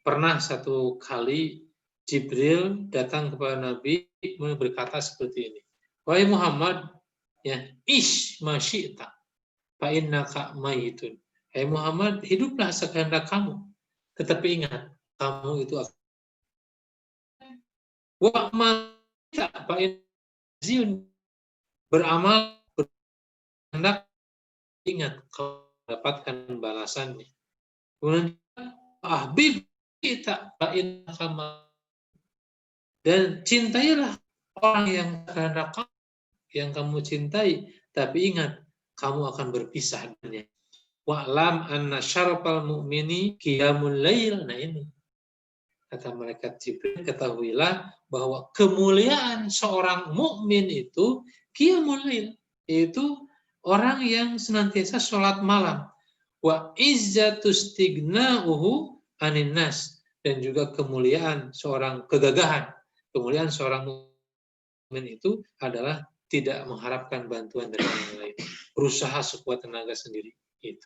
pernah satu kali Jibril datang kepada Nabi berkata seperti ini. Wahai Muhammad, ya ish masyita fa innaka mayitun. Hai Muhammad, hiduplah sekehendak kamu. Tetapi ingat, kamu itu akan wa ma fa in beramal berkehendak, ingat kau dapatkan balasannya. Kemudian ahbib kita fa innaka, dan cintailah orang yang kehendak kamu, yang kamu cintai, tapi ingat kamu akan berpisah dengannya. Wa'lam anna syarafal mu'mini qiyamul lail. Nah ini kata malaikat Jibril, ketahuilah bahwa kemuliaan seorang mukmin itu qiyamul lail, yaitu orang yang senantiasa sholat malam. Wa izzatustighna'uhu anin nas, dan juga kemuliaan seorang kegagahan, kemuliaan seorang mukmin itu adalah tidak mengharapkan bantuan dari orang lain, berusaha sekuat tenaga sendiri. Itu.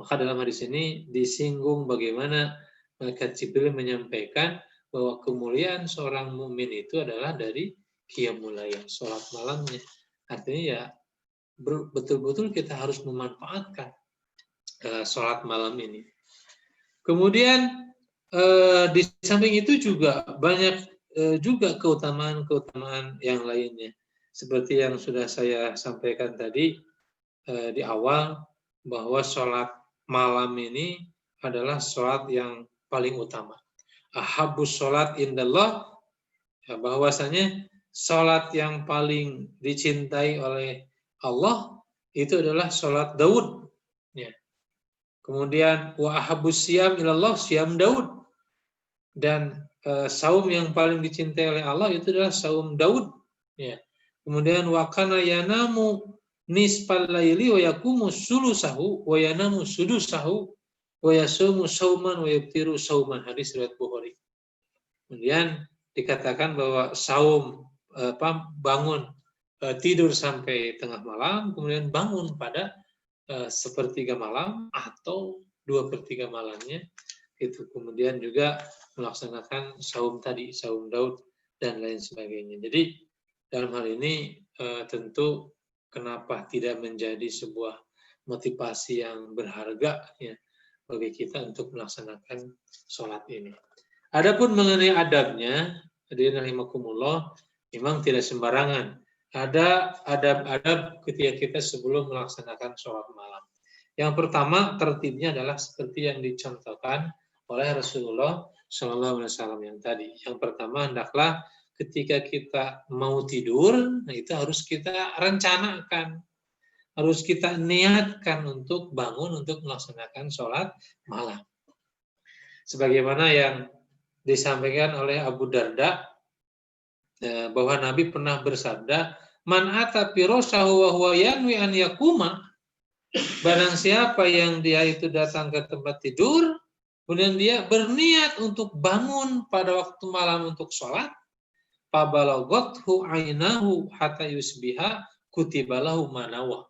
Maka dalam hadis ini disinggung bagaimana malaikat Jibril menyampaikan bahwa kemuliaan seorang mukmin itu adalah dari qiyamul lail, sholat malamnya. Artinya ya betul-betul kita harus memanfaatkan sholat malam ini. Kemudian di samping itu juga banyak juga keutamaan-keutamaan yang lainnya. Seperti yang sudah saya sampaikan tadi di awal, bahwa sholat malam ini adalah sholat yang paling utama. Ahabbus sholat indallah, ya, bahwasanya sholat yang paling dicintai oleh Allah itu adalah sholat Daud. Ya. Kemudian wa ahabbus siyam ilallah, siyam Daud. Dan saum yang paling dicintai oleh Allah itu adalah saum Daud. Ya. Kemudian wa kana yanamu nisfal laili wa yaqumu sulusahu wa yanamu sudusahu wa yasumu sauman wa yaftiru sauman, hadis riwayat Bukhari. Kemudian dikatakan bahwa saum bangun tidur sampai tengah malam, kemudian bangun pada sepertiga malam atau 2/3 malamnya, Itu kemudian juga melaksanakan saum tadi, saum Daud dan lain sebagainya. Jadi dalam hal ini tentu kenapa tidak menjadi sebuah motivasi yang berharga ya bagi kita untuk melaksanakan sholat ini. Adapun mengenai adabnya, hadirin rahimakumullah, memang tidak sembarangan. Ada adab-adab ketika kita sebelum melaksanakan sholat malam. Yang pertama tertibnya adalah seperti yang dicontohkan oleh Rasulullah Shallallahu Alaihi Wasallam yang tadi. Yang pertama hendaklah ketika kita mau tidur, nah itu harus kita rencanakan, harus kita niatkan untuk bangun untuk melaksanakan sholat malam. Sebagaimana yang disampaikan oleh Abu Darda bahwa Nabi pernah bersabda, "Man ata firasyahu wa huwa yanwi an yakuma." Barang siapa yang dia itu datang ke tempat tidur, kemudian dia berniat untuk bangun pada waktu malam untuk sholat, fabalaghathu ainahu hatta yusbiha kutibalahu manawa.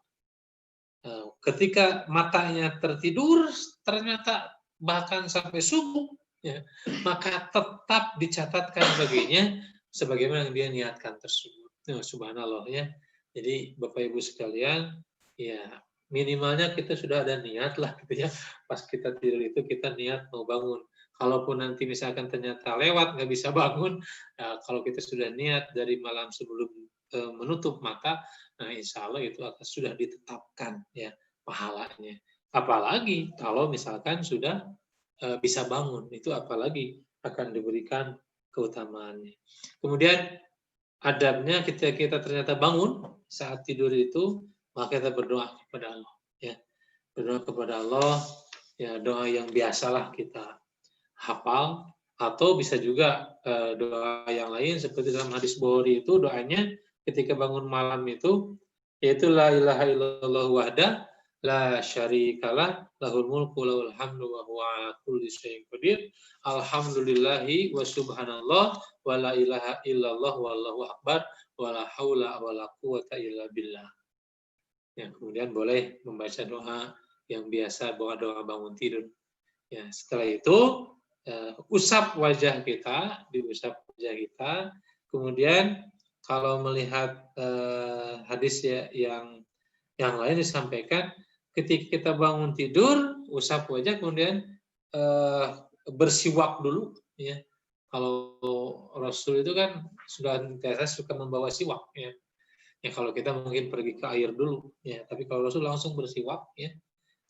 Ketika matanya tertidur, ternyata bahkan sampai subuh, ya, maka tetap dicatatkan baginya sebagaimana yang dia niatkan tersebut. Subhanallah ya. Jadi Bapak Ibu sekalian, ya minimalnya kita sudah ada niat lah gitu ya. Pas kita tidur itu kita niat mau bangun. Kalaupun nanti misalkan ternyata lewat nggak bisa bangun, kalau kita sudah niat dari malam sebelum menutup mata, nah insya Allah itu akan sudah ditetapkan ya pahalanya. Apalagi kalau misalkan sudah bisa bangun, itu apalagi akan diberikan keutamaannya. Kemudian adabnya ketika kita ternyata bangun saat tidur itu, maka kita berdoa kepada Allah. Ya, berdoa kepada Allah, ya doa yang biasalah kita hafal, atau bisa juga doa yang lain seperti dalam hadis Bukhari itu doanya ketika bangun malam itu, yaitu la ilaha illallah wahda la syarikalah lahul mulku lahul hamdu wa huwa ala kulli syai'in qadir alhamdulillahi wa subhanallah wa la ilaha illallah wallahu akbar wa la haula wa la quwata illa billah. Ya, kemudian boleh membaca doa yang biasa, doa bangun tidur. Ya, setelah itu usap wajah kita, diusap wajah kita. Kemudian kalau melihat hadis ya, yang lain disampaikan, ketika kita bangun tidur, usap wajah, kemudian bersiwak dulu. Ya. Kalau Rasul itu kan suka membawa siwak. Ya. Ya, kalau kita mungkin pergi ke air dulu. Ya. Tapi kalau Rasul langsung bersiwak. Ya.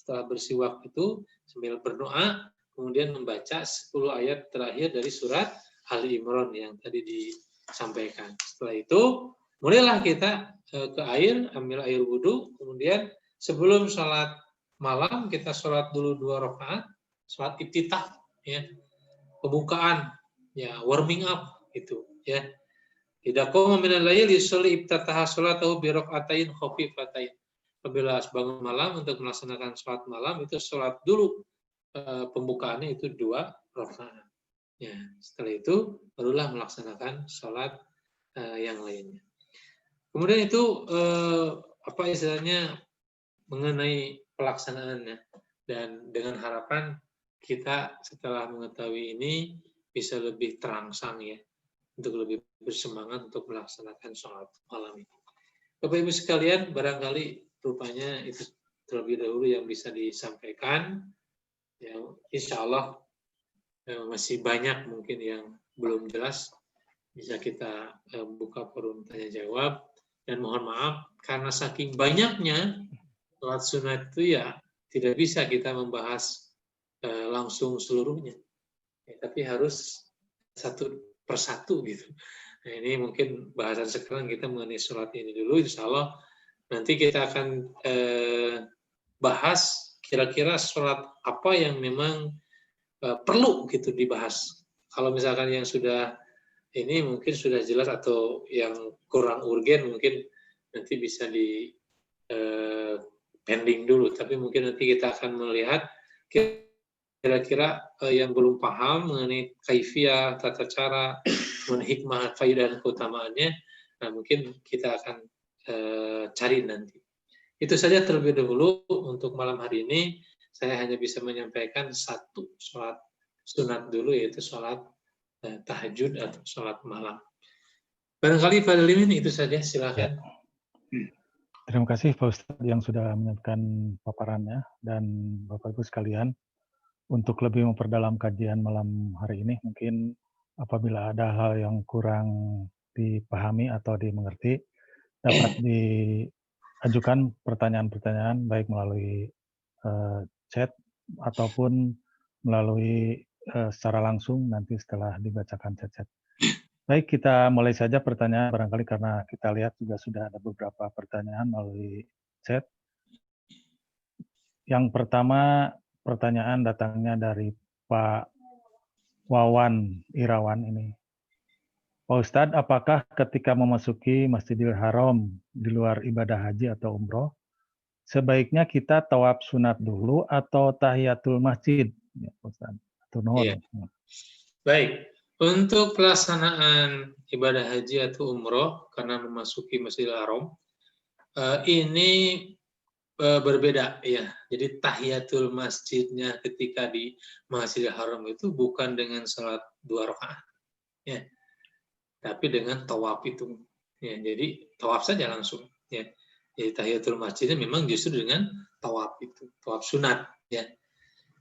Setelah bersiwak itu sambil berdoa, kemudian membaca 10 ayat terakhir dari surat Ali Imran yang tadi disampaikan. Setelah itu, mulailah kita ke air, ambil air wudhu, kemudian sebelum sholat malam, kita sholat dulu 2 rakaat, sholat iftitah, ya, pembukaan, ya, warming up, itu, ya. Idza qama minal laili yusalli iftataha sholatahu bi rak'atain khafifatain. Apabila bangun malam untuk melaksanakan sholat malam, itu sholat dulu pembukaannya itu 2 rakaat. Ya, setelah itu barulah melaksanakan sholat yang lainnya. Kemudian itu apa istilahnya mengenai pelaksanaannya, dan dengan harapan kita setelah mengetahui ini bisa lebih terangsang ya, untuk lebih bersemangat untuk melaksanakan sholat malam ini. Bapak Ibu sekalian, barangkali rupanya itu terlebih dahulu yang bisa disampaikan. Ya, insya Allah masih banyak mungkin yang belum jelas, bisa kita buka forum tanya jawab. Dan mohon maaf karena saking banyaknya sholat sunat itu ya tidak bisa kita membahas langsung seluruhnya, ya, tapi harus satu persatu gitu. Nah, ini mungkin bahasan sekarang kita mengenai sholat ini dulu. Insya Allah nanti kita akan bahas kira-kira sholat apa yang memang perlu gitu dibahas. Kalau misalkan yang sudah ini mungkin sudah jelas, atau yang kurang urgen mungkin nanti bisa di pending dulu. Tapi mungkin nanti kita akan melihat kira-kira yang belum paham mengenai kaifiyah, tata cara, hikmah, faidah dan keutamaannya, nah mungkin kita akan cari nanti. Itu saja terlebih dahulu untuk malam hari ini. Saya hanya bisa menyampaikan satu sholat sunat dulu, yaitu sholat tahajud atau sholat malam. Barangkali Pak Limin itu saja, silakan.
Terima kasih Pak Ustadz yang sudah menyampaikan paparannya, dan Bapak Ibu sekalian, untuk lebih memperdalam kajian malam hari ini, mungkin apabila ada hal yang kurang dipahami atau dimengerti, dapat diajukan pertanyaan-pertanyaan baik melalui chat ataupun melalui secara langsung nanti setelah dibacakan chat-chat. Baik, kita mulai saja pertanyaan barangkali karena kita lihat juga sudah ada beberapa pertanyaan melalui chat. Yang pertama, pertanyaan datangnya dari Pak Wawan Irawan ini. Pak Ustadz, apakah ketika memasuki Masjidil Haram di luar ibadah haji atau umroh, sebaiknya kita tawaf sunat dulu atau tahiyatul masjid? Ya, Pak Ustadz.
Iya. Baik, untuk pelaksanaan ibadah haji atau umroh karena memasuki Masjidil Haram, ini berbeda ya. Jadi tahiyatul masjidnya ketika di Masjidil Haram itu bukan dengan salat 2 rakaat, ya, tapi dengan tawaf itu. Ya, jadi tawaf saja langsung. Ya. Jadi tahiyatul masjidnya memang justru dengan tawaf itu, tawaf sunat. Ya.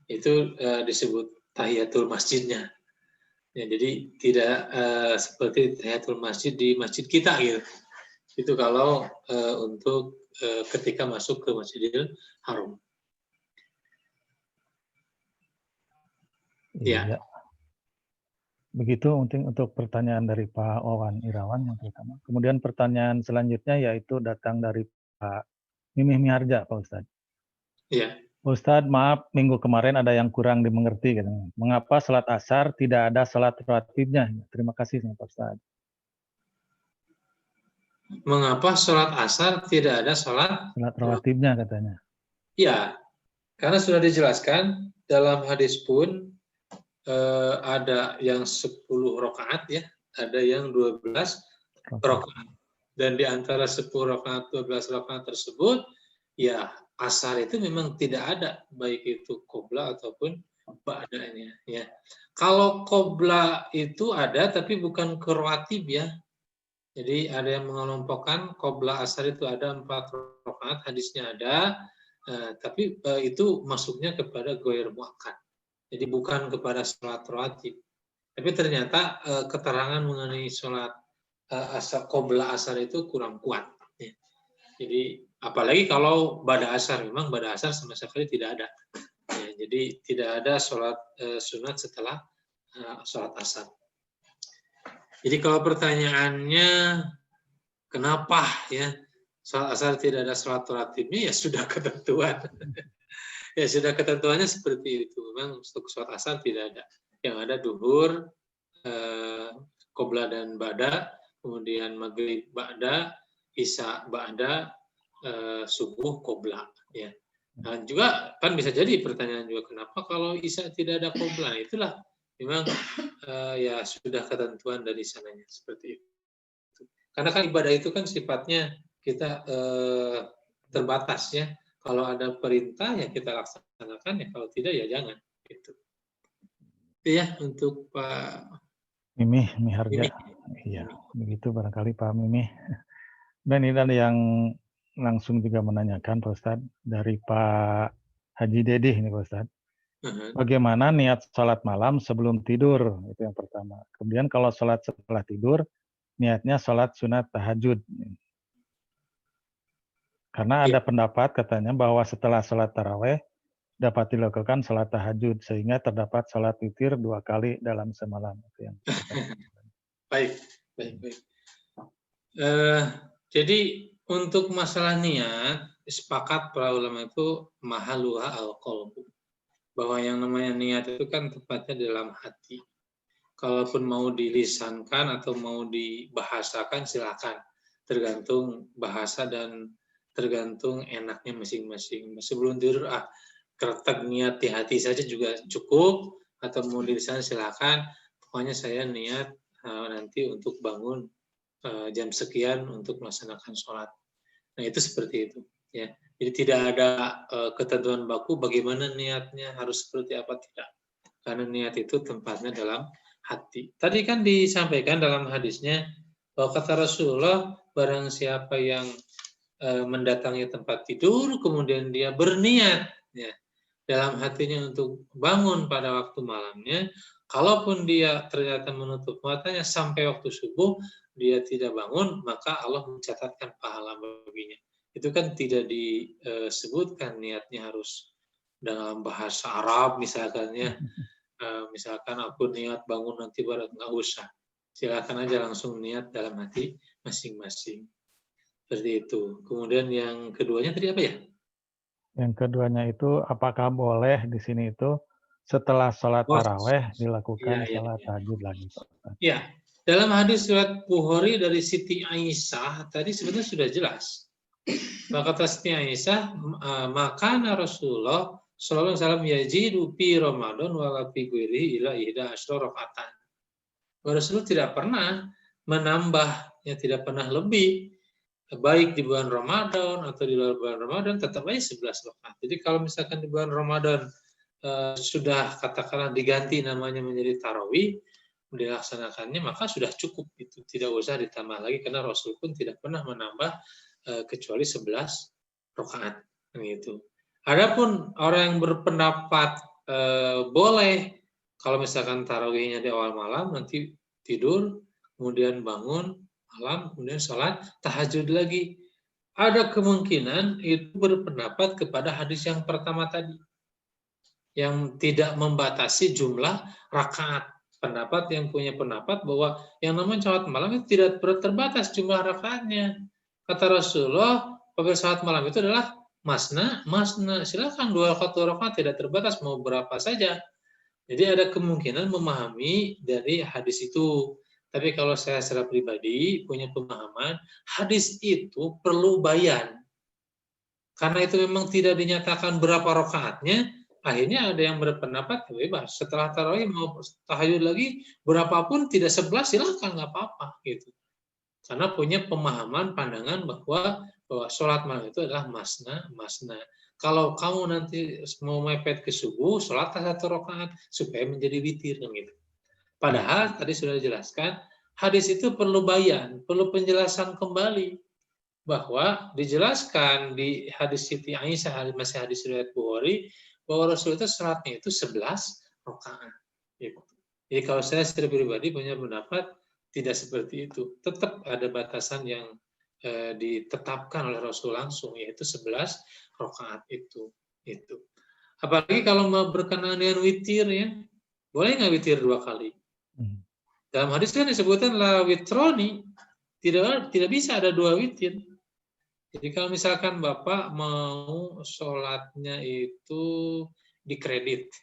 Itu disebut tahiyatul masjidnya. Ya, jadi tidak seperti tahiyatul masjid di masjid kita gitu. Itu kalau untuk ketika masuk ke Masjidil Haram.
Ya. Begitu untuk pertanyaan dari Pak Wawan Irawan yang pertama. Kemudian pertanyaan selanjutnya yaitu datang dari Pak Mimih Miharja, Pak Ustadz.
Iya.
Pak Ustadz, maaf minggu kemarin ada yang kurang dimengerti. Gitu. Mengapa salat asar tidak ada salat rawatibnya? Terima kasih Pak Ustadz.
Mengapa sholat asar tidak ada salat
rawatibnya katanya?
Ya, karena sudah dijelaskan dalam hadis pun ada yang 10 rakaat ya, ada yang 12 rakaat. Dan di antara 10 rakaat, 12 rakaat tersebut, ya asar itu memang tidak ada, baik itu qobla ataupun ba'danya. Ya. Kalau qobla itu ada, tapi bukan ke rawatib ya. Jadi ada yang mengelompokkan qobla asar itu ada 4 rakaat, hadisnya ada, tapi itu masuknya kepada ghair muakkad. Jadi bukan kepada sholat rawatib. Tapi ternyata keterangan mengenai sholat asar, qobla asar itu kurang kuat. Ya. Jadi apalagi kalau bada asar, memang bada asar sama sekali tidak ada. Ya, jadi tidak ada sholat sunat setelah sholat asar. Jadi kalau pertanyaannya kenapa ya sholat asar tidak ada sholat rawatibnya, ya sudah ketentuan. Ya sudah ketentuannya seperti itu. Memang untuk sholat asar tidak ada. Yang ada duhur, qobla dan ba'da, kemudian maghrib ba'da, isya ba'da, subuh qobla. Ya. Dan juga kan bisa jadi pertanyaan juga kenapa kalau isya tidak ada qobla? Itulah memang ya sudah ketentuan dari sananya seperti itu. Karena kan ibadah itu kan sifatnya kita terbatas ya. Kalau ada perintah ya kita laksanakan, ya kalau tidak ya jangan. Gitu. Itu ya untuk Pak
Mimih Miharja. Iya, begitu barangkali Pak Mimih. Dan ini ada yang langsung juga menanyakan Pak Ustadz dari Pak Haji Dedih ini Pak Ustadz. Bagaimana niat sholat malam sebelum tidur? Itu yang pertama. Kemudian kalau sholat setelah tidur, niatnya sholat sunat tahajud. Karena ada pendapat katanya bahwa setelah sholat taraweh dapat dilakukan sholat tahajud sehingga terdapat sholat witir 2 kali dalam semalam. Itu yang
baik. Jadi untuk masalah niat, sepakat para ulama itu mahaluha al-qalbu. Bahwa yang namanya niat itu kan tepatnya dalam hati. Kalaupun mau dilisankan atau mau dibahasakan silakan. Tergantung bahasa dan tergantung enaknya masing-masing. Sebelum tidur, kretek niat di hati saja juga cukup, atau mau dilisankan silakan. Pokoknya saya niat nanti untuk bangun jam sekian untuk melaksanakan sholat. Nah itu seperti itu. Ya. Jadi tidak ada ketentuan baku bagaimana niatnya harus seperti apa, tidak. karena niat itu tempatnya dalam hati. Tadi kan disampaikan dalam hadisnya bahwa kata Rasulullah, barang siapa yang mendatangi tempat tidur, kemudian dia berniat ya, dalam hatinya untuk bangun pada waktu malamnya, kalaupun dia ternyata menutup matanya sampai waktu subuh, dia tidak bangun, maka Allah mencatatkan pahala baginya. Itu kan tidak disebutkan niatnya harus dalam bahasa Arab misalkan ya, misalkan aku niat bangun nanti baru, nggak usah. Silakan aja langsung niat dalam hati masing-masing. Seperti itu. Kemudian yang keduanya tadi apa ya?
Yang keduanya itu apakah boleh di sini itu setelah sholat
Oh,
taraweh
iya,
dilakukan
iya,
sholat
iya.
tahajud lagi, Pak Ustadz?
Ya, dalam hadis riwayat Bukhari dari Siti Aisyah tadi sebenarnya sudah jelas. Maka kata Siti Aisyah, maka Rasulullah sallallahu alaihi wasallam yajidu fi Ramadan wala fi ghairihi ila ihda asyra rakaatan. Rasulullah tidak pernah menambah, ya tidak pernah lebih, baik di bulan Ramadan atau di luar bulan Ramadan tetap aja 11 rakaat. Jadi kalau misalkan di bulan Ramadan sudah katakanlah diganti namanya menjadi tarawih, dilaksanakannya maka sudah cukup, itu tidak usah ditambah lagi karena Rasul pun tidak pernah menambah kecuali 11 rakaat gitu. Adapun orang yang berpendapat boleh kalau misalkan tarawihnya di awal malam, nanti tidur, kemudian bangun malam, kemudian sholat tahajud lagi. Ada kemungkinan itu berpendapat kepada hadis yang pertama tadi, yang tidak membatasi jumlah rakaat. Pendapat yang punya pendapat bahwa yang namanya sholat malam itu tidak terbatas jumlah rakaatnya. Kata Rasulullah, pada sholat malam itu adalah masna, masna. Silakan 2 rakaat tidak terbatas, mau berapa saja. Jadi ada kemungkinan memahami dari hadis itu. Tapi kalau saya secara pribadi punya pemahaman, hadis itu perlu bayan. Karena itu memang tidak dinyatakan berapa rakaatnya, akhirnya ada yang berpendapat bebas. Setelah tarawih mau tahajud lagi, berapapun tidak 11 silakan, nggak apa-apa gitu. Karena punya pemahaman, pandangan bahwa sholat malam itu adalah masna, masna. Kalau kamu nanti mau mepet ke subuh, sholat 1 rakaat supaya menjadi witir gitu. Padahal tadi sudah dijelaskan, hadis itu perlu bayan, perlu penjelasan kembali, bahwa dijelaskan di hadis Siti Aisyah, masih hadis riwayat Bukhari, bahwa Rasul itu sholatnya itu 11 rakaat. Gitu. Jadi kalau saya secara pribadi punya pendapat tidak seperti itu. Tetap ada batasan yang ditetapkan oleh Rasul langsung, yaitu 11 rakaat itu. Apalagi kalau mau berkenaan dengan witir ya, boleh nggak witir 2 kali? Dalam hadis kan disebutkan la witroni, tidak bisa ada 2 witir. Jadi kalau misalkan Bapak mau sholatnya itu dikredit,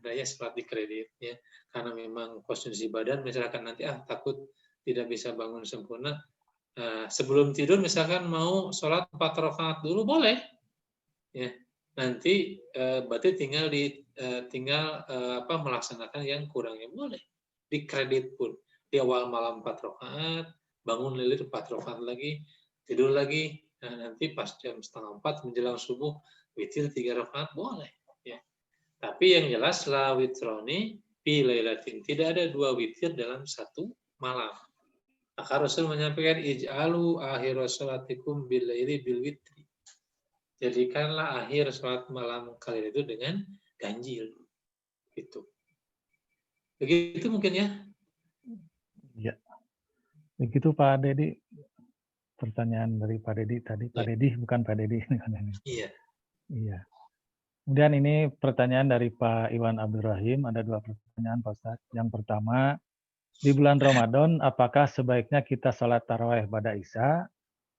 adanya sholat dikredit ya, karena memang konsumsi badan, misalkan nanti takut tidak bisa bangun sempurna, sebelum tidur misalkan mau sholat 4 rakaat dulu boleh, ya nanti berarti tinggal melaksanakan yang kurangnya boleh, dikredit pun di awal malam 4 rakaat, bangun lilir 4 rakaat lagi, tidur lagi, nah nanti pas jam 3:30 menjelang subuh witir 3 rakaat boleh ya. Tapi yang jelas la witroni fi lailatin, tidak ada 2 witir dalam 1 malam. Maka Rasul menyampaikan ij'alu akhir sholatikum bil laili bil witri. Jadikanlah akhir sholat malam kalian itu dengan ganjil. Gitu. Begitu mungkin ya.
Ya. Begitu Pak Dedi. Pertanyaan dari Pak Dedi tadi. Pak Dedi, bukan Pak Dedi.
Iya.
Iya. Kemudian ini pertanyaan dari Pak Iwan Abdurrahim. Ada 2 pertanyaan Pak Ustadz. Yang pertama, di bulan Ramadan, apakah sebaiknya kita sholat taraweh pada Isya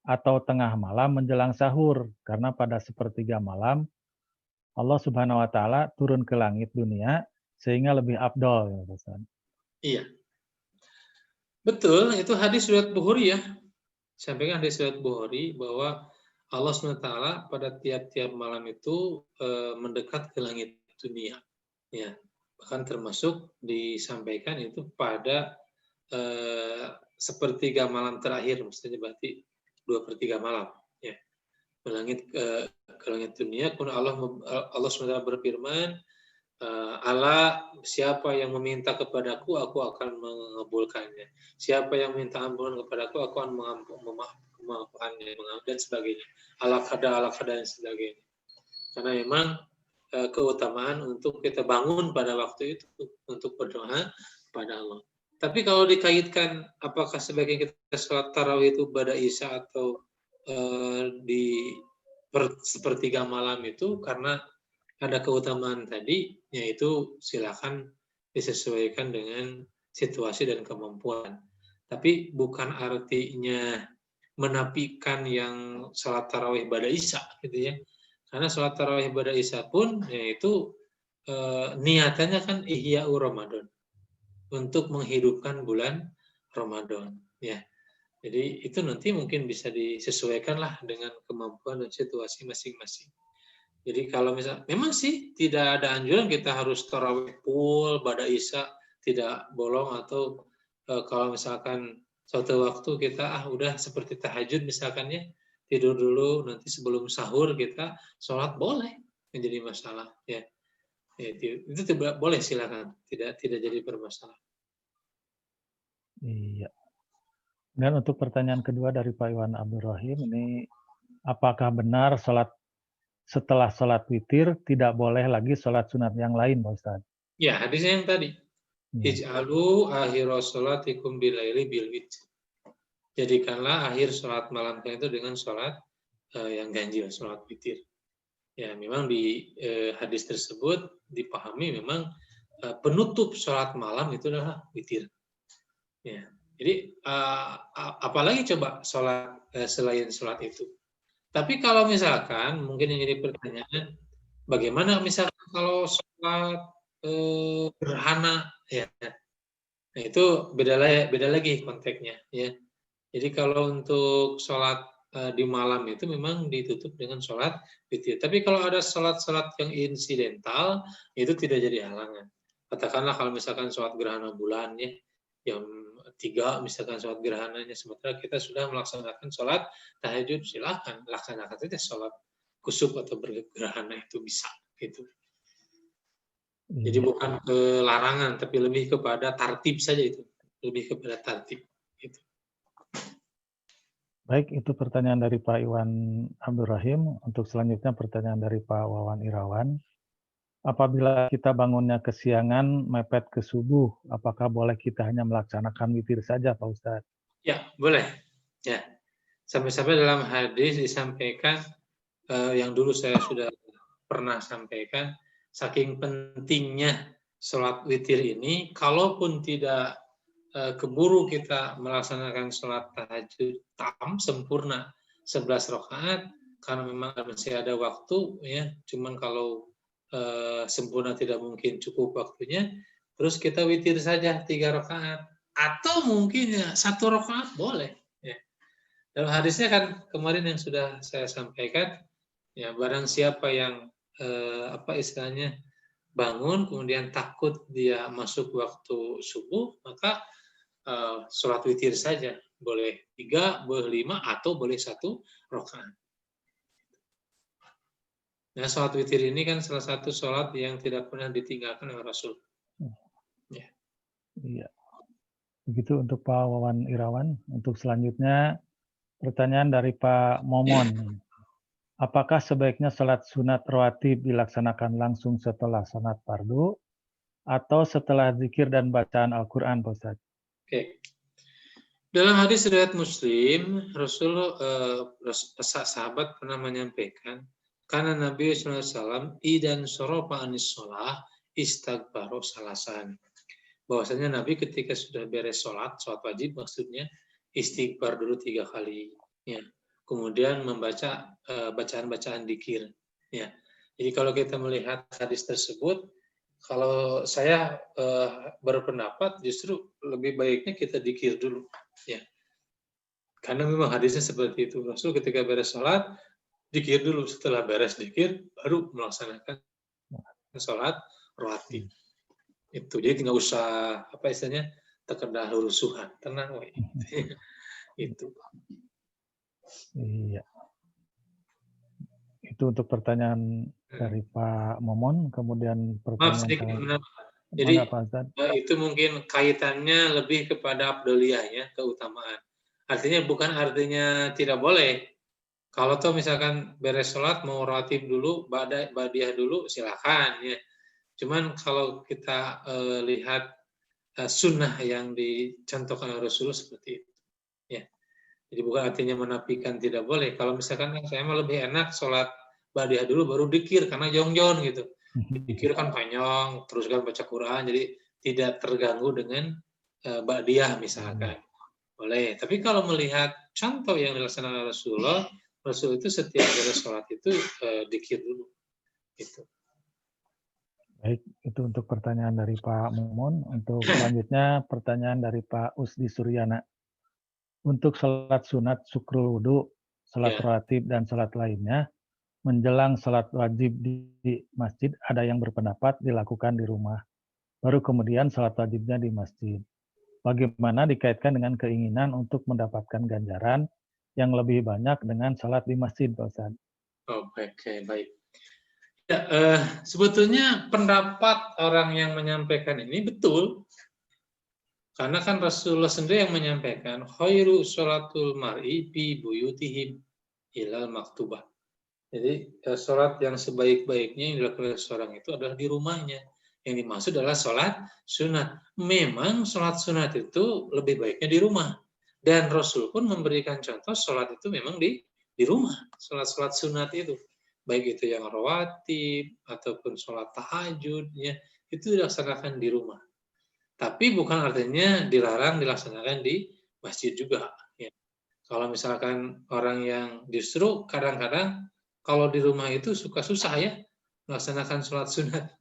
atau tengah malam menjelang sahur? Karena pada sepertiga malam, Allah Subhanahu wa Ta'ala turun ke langit dunia sehingga lebih afdol. Ya, Pak Ustadz.
Iya. Betul, itu hadis riwayat Bukhari ya. Sampaikan hadis riwayat Bukhari bahwa Allah SWT pada tiap-tiap malam itu mendekat ke langit dunia. Ya, bahkan termasuk disampaikan itu pada sepertiga malam terakhir, maksudnya berarti 2/3 malam. Ya, melangit ke langit dunia. Kemudian Allah SWT berfirman, Allah, siapa yang meminta kepadaku, aku akan mengabulkannya. Siapa yang minta ampunan kepadaku, aku akan memaafkannya, dan sebagainya. Ala kada dan sebagainya. Karena memang keutamaan untuk kita bangun pada waktu itu untuk berdoa kepada Allah. Tapi kalau dikaitkan apakah sebaiknya kita sholat tarawih itu pada Isya atau di sepertiga malam itu, karena ada keutamaan tadi, yaitu silakan disesuaikan dengan situasi dan kemampuan. Tapi bukan artinya menafikan yang sholat tarawih pada Isya, gitu ya. Karena sholat tarawih pada Isya pun, yaitu niatannya kan Ihya'u Ramadan, untuk menghidupkan bulan Ramadan. Ya, jadi itu nanti mungkin bisa disesuaikan lah dengan kemampuan dan situasi masing-masing. Jadi kalau misal, memang sih tidak ada anjuran kita harus tarawih full pada Isya, tidak bolong, atau kalau misalkan suatu waktu kita udah seperti tahajud misalkan ya, tidur dulu, nanti sebelum sahur kita sholat, boleh, menjadi masalah ya. Itu tidak boleh, silakan, tidak jadi bermasalah.
Iya. Dan untuk pertanyaan kedua dari Pak Iwan Abdul Rahim ini, apakah benar setelah sholat witir tidak boleh lagi sholat sunat yang lain, Pak Ustadz?
Ya, hadisnya yang tadi. Ij'alu akhira sholatikum bilaili bil witr. Jadikanlah akhir sholat malam kalian itu dengan sholat yang ganjil, sholat witir. Ya, memang di hadis tersebut dipahami memang penutup sholat malam itu adalah witir. Ya, jadi apalagi coba sholat selain sholat itu. Tapi kalau misalkan mungkin yang jadi pertanyaan, bagaimana misalkan kalau sholat gerhana, ya, nah itu beda lagi konteksnya, ya. Jadi kalau untuk sholat di malam itu memang ditutup dengan sholat witir. Tapi kalau ada sholat-sholat yang insidental, itu tidak jadi halangan. Katakanlah kalau misalkan sholat gerhana bulan, ya, jam 3 misalkan sholat gerhananya, sementara kita sudah melaksanakan sholat tahajud, silakan laksanakan saja sholat kusuf atau bergerhana, itu bisa gitu. Jadi bukan ke larangan, tapi lebih kepada tartib saja, itu lebih kepada tartib gitu.
Baik, itu pertanyaan dari Pak Iwan Abdul Rahim. Untuk selanjutnya pertanyaan dari Pak Wawan Irawan. Apabila kita bangunnya kesiangan, mepet ke subuh, apakah boleh kita hanya melaksanakan witir saja, Pak Ustadz?
Ya, boleh. Ya, sampai-sampai dalam hadis disampaikan yang dulu saya sudah pernah sampaikan, saking pentingnya sholat witir ini, kalaupun tidak keburu kita melaksanakan sholat tahajud sempurna 11 rakaat, karena memang masih ada waktu, ya. Cuman kalau sempurna tidak mungkin cukup waktunya, terus kita witir saja 3 rakaat, atau mungkin ya 1 rakaat boleh. Ya. Dalam hadisnya kan kemarin yang sudah saya sampaikan, ya, barang siapa yang istilahnya bangun kemudian takut dia masuk waktu subuh, maka sholat witir saja, boleh 3, boleh 5, atau boleh 1 rakaat. Nah, sholat witir ini kan salah satu sholat yang tidak pernah ditinggalkan oleh Rasul. Ya.
Iya. Begitu untuk Pak Wawan Irawan. Untuk selanjutnya pertanyaan dari Pak Momon. Apakah sebaiknya sholat sunat rawatib dilaksanakan langsung setelah sholat fardu atau setelah zikir dan bacaan Al-Quran, Pak Ustaz?
Oke. Dalam hadis riwayat Muslim, Rasul sahabat pernah menyampaikan, karena Nabi SAW idan sorofa anis sholah istaghfaru salasan. Bahwasanya Nabi ketika sudah beres sholat wajib maksudnya, istighfar dulu 3 kali. Ya. Kemudian membaca bacaan-bacaan dzikir. Ya. Jadi kalau kita melihat hadis tersebut, kalau saya berpendapat justru lebih baiknya kita dzikir dulu. Ya. Karena memang hadisnya seperti itu. Rasul ketika beres sholat, dzikir dulu. Setelah beres dzikir, baru melaksanakan sholat rawatib. Itu. Jadi nggak usah, apa istilahnya, terkena rusuhan. Tenang, we. Itu.
Iya. Itu untuk pertanyaan dari Pak Momon, kemudian
Maaf
pertanyaan
sedikit
saya.
menambah. Jadi
Mangga Pak Ustadz.
itu mungkin kaitannya lebih kepada afdoliyah ya, keutamaan. Artinya bukan artinya tidak boleh. Kalau toh misalkan beres sholat mau rawatib dulu, ba'diyah dulu, silakan ya. Cuman kalau kita lihat sunnah yang dicontohkan oleh Rasulullah seperti itu. Ya. Jadi bukan artinya menafikan tidak boleh. Kalau misalkan saya mah lebih enak sholat ba'diyah dulu baru dikir karena jong-jong gitu. Dikir kan panjang, terus kan baca Quran, jadi tidak terganggu dengan ba'diyah misalkan. Boleh. Tapi kalau melihat contoh yang dilaksanakan Rasulullah, Rasul itu setiap beres sholat itu dikir dulu. Gitu.
Baik, itu untuk pertanyaan dari Pak Momon. Untuk selanjutnya pertanyaan dari Pak Usdi Suryana. Untuk sholat sunat syukrul wudu, sholat
Ya.
rawatib, dan sholat lainnya, menjelang sholat wajib di masjid, ada yang berpendapat dilakukan di rumah. Baru kemudian sholat wajibnya di masjid. Bagaimana dikaitkan dengan keinginan untuk mendapatkan ganjaran yang lebih banyak dengan sholat di masjid, Pak Ustadz?
Oh, baik. Ya, sebetulnya pendapat orang yang menyampaikan ini betul. Karena kan Rasulullah sendiri yang menyampaikan, khairu sholatul mar'i fi buyutihim ilal maktubah. Jadi sholat yang sebaik-baiknya yang dilakukan oleh seorang itu adalah di rumahnya. Yang dimaksud adalah sholat sunat. Memang sholat sunat itu lebih baiknya di rumah. Dan Rasul pun memberikan contoh sholat itu memang di rumah. Sholat-sholat sunat itu. Baik itu yang rawatib ataupun sholat tahajud, ya, itu dilaksanakan di rumah. Tapi bukan artinya dilarang dilaksanakan di masjid juga. Ya. Kalau misalkan orang yang justru kadang-kadang kalau di rumah itu suka susah ya melaksanakan sholat sunat.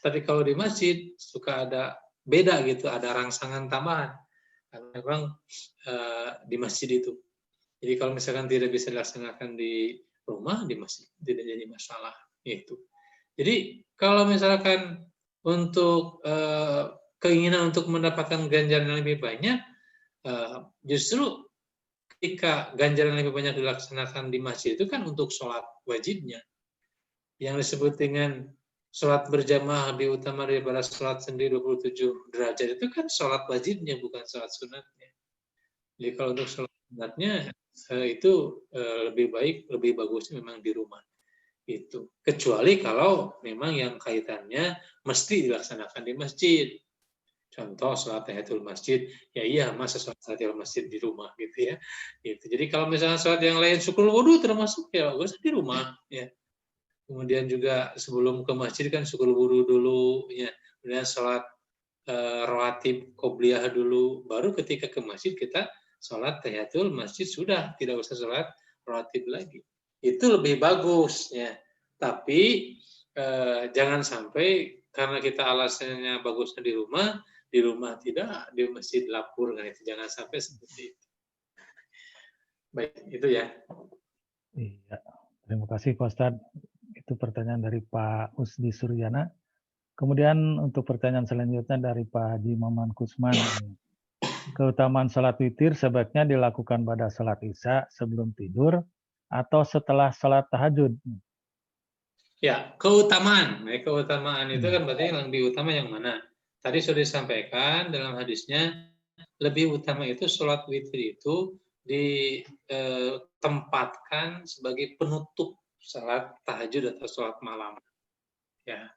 Tapi kalau di masjid suka ada beda gitu, ada rangsangan tambahan. Karena memang di masjid itu. Jadi kalau misalkan tidak bisa dilaksanakan di rumah, di masjid tidak jadi masalah. Itu. Jadi kalau misalkan untuk keinginan untuk mendapatkan ganjaran yang lebih banyak, justru ketika ganjaran lebih banyak dilaksanakan di masjid itu kan untuk sholat wajibnya. Yang disebut dengan sholat berjamaah lebih utama daripada sholat sendiri 27 derajat itu kan sholat wajibnya, bukan sholat sunatnya. Jadi kalau untuk sholat sunatnya itu lebih baik, lebih bagus memang di rumah. Itu. Kecuali kalau memang yang kaitannya mesti dilaksanakan di masjid. Contoh sholat tahiyatul masjid, ya iya masa sholat tahiyatul masjid di rumah gitu ya. Gitu. Jadi kalau misalnya sholat yang lain syukrul wudu termasuk ya bagus di rumah ya. Kemudian juga sebelum ke masjid kan syukrul wudu dulu ya. Kemudian sholat rawatib qobliyah dulu, baru ketika ke masjid kita sholat tahiyatul masjid sudah, tidak usah sholat rawatib lagi. Itu lebih bagus ya. Tapi jangan sampai karena kita alasannya bagusnya di rumah tidak, di masjid lapur kan itu, jangan sampai seperti itu. Baik, itu ya.
Iya, terima kasih Pak Ustadz. Itu pertanyaan dari Pak Usdi Suryana. Kemudian untuk pertanyaan selanjutnya dari Pak Haji Maman Kusman. Keutamaan salat witir sebaiknya dilakukan pada salat isya sebelum tidur atau setelah salat tahajud?
Ya, keutamaan. Keutamaan itu kan berarti yang lebih utama yang mana? Tadi sudah disampaikan dalam hadisnya, lebih utama itu sholat witir itu ditempatkan sebagai penutup sholat tahajud atau sholat malam. Ya,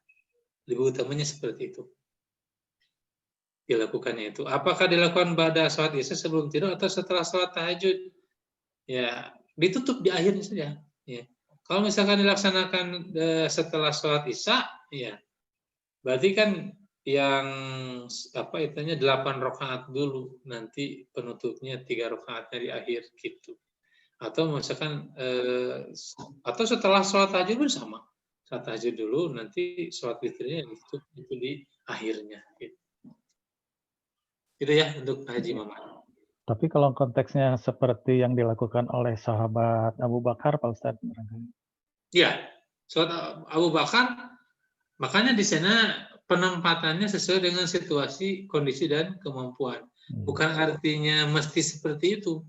lebih utamanya seperti itu. Dilakukannya itu. Apakah dilakukan pada sholat isya sebelum tidur atau setelah sholat tahajud? Ya, ditutup di akhirnya saja. Ya. Kalau misalkan dilaksanakan setelah sholat isya, ya berarti kan yang apa itunya 8 rakaat dulu, nanti penutupnya 3 rakaatnya di akhir gitu. Atau misalkan atau setelah sholat tahajud pun sama. Sholat tahajud dulu, nanti sholat witirnya ditutup itu di akhirnya. Gitu. Itu ya untuk Haji Maman.
Tapi kalau konteksnya seperti yang dilakukan oleh sahabat Abu Bakar, Pak Ustadz?
Iya, sholat Abu Bakar, makanya di sana penempatannya sesuai dengan situasi, kondisi, dan kemampuan. Bukan artinya mesti seperti itu.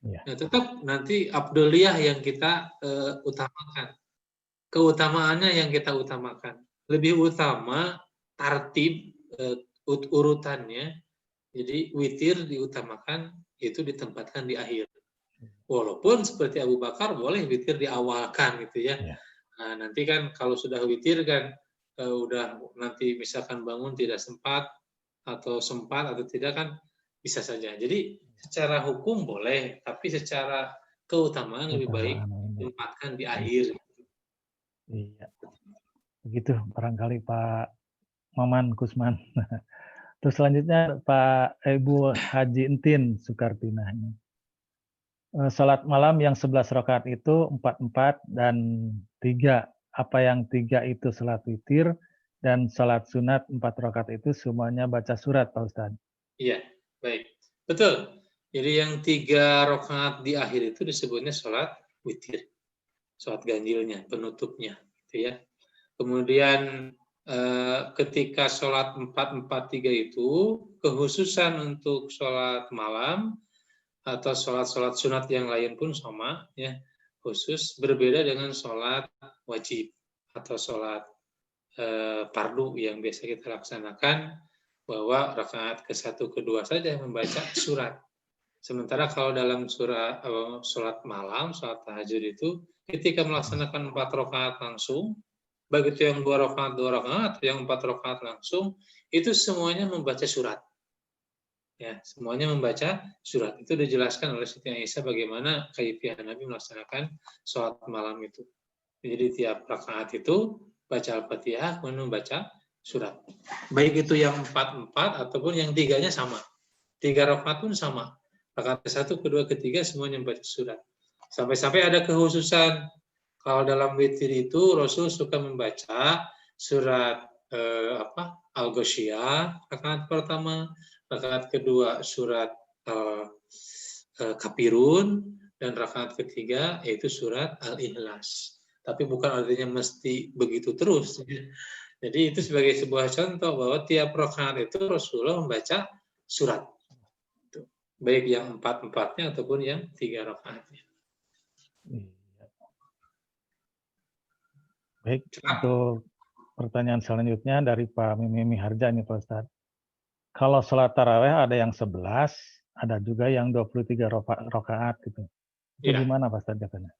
Ya. Nah, tetap nanti afdoliyah yang kita utamakan. keutamaannya yang kita utamakan. Lebih utama tartib urutannya. Jadi witir diutamakan, itu ditempatkan di akhir. Walaupun seperti Abu Bakar boleh witir diawalkan gitu ya. Nah, nanti kan kalau sudah witir kan udah nanti misalkan bangun tidak sempat atau tidak kan bisa saja. Jadi secara hukum boleh, tapi secara keutamaan lebih baik ditempatkan di akhir.
Iya. Begitu barangkali Pak Maman Kusman. Terus selanjutnya Pak Ibu Haji Entin Sukartina. Salat malam yang 11 rakaat itu 4 dan 3. Apa yang 3 itu salat witir dan salat sunat 4 rakaat itu semuanya baca surat Pak Ustadz.
Iya, baik. Betul. Jadi yang 3 rakaat di akhir itu disebutnya salat witir. Salat ganjilnya, penutupnya gitu ya. Kemudian ketika salat 4-4-3 itu kekhususan untuk salat malam atau sholat-sholat sunat yang lain pun sama, ya, khusus berbeda dengan sholat wajib atau sholat fardu yang biasa kita laksanakan, bahwa rakaat ke-1 ke-2 saja membaca surat. Sementara kalau dalam sholat malam, sholat tahajud itu, ketika melaksanakan 4 rakaat langsung, baik itu yang 2 rakaat atau yang 4 rakaat langsung, itu semuanya membaca surat. Ya, semuanya membaca surat. Itu dijelaskan oleh Siti Aisyah bagaimana kaifiah Nabi melaksanakan sholat malam itu. Jadi tiap rakaat itu baca Al-Fatihah, kemudian membaca surat. Baik itu yang 4-4 ataupun yang 3-nya sama. 3 rakaat pun sama. Rakaat ke-1, ke-2, ke-3 semuanya membaca surat. Sampai-sampai ada kekhususan. Kalau dalam witir itu Rasul suka membaca surat Al-Ghasyiyah rakaat pertama, rakaat kedua surat Kafirun, dan rakaat ketiga yaitu surat Al-Ikhlas. Tapi bukan artinya mesti begitu terus. Jadi itu sebagai sebuah contoh bahwa tiap rakaat itu Rasulullah membaca surat. Baik yang 4-4-nya ataupun yang 3 rakaatnya.
Baik, untuk pertanyaan selanjutnya dari Pak Mimi Harja nih Pak Ustadz. Kalau sholat taraweh ada yang 11, ada juga yang 23 rakaat gitu. Itu gimana Pak Ustadz jawabannya?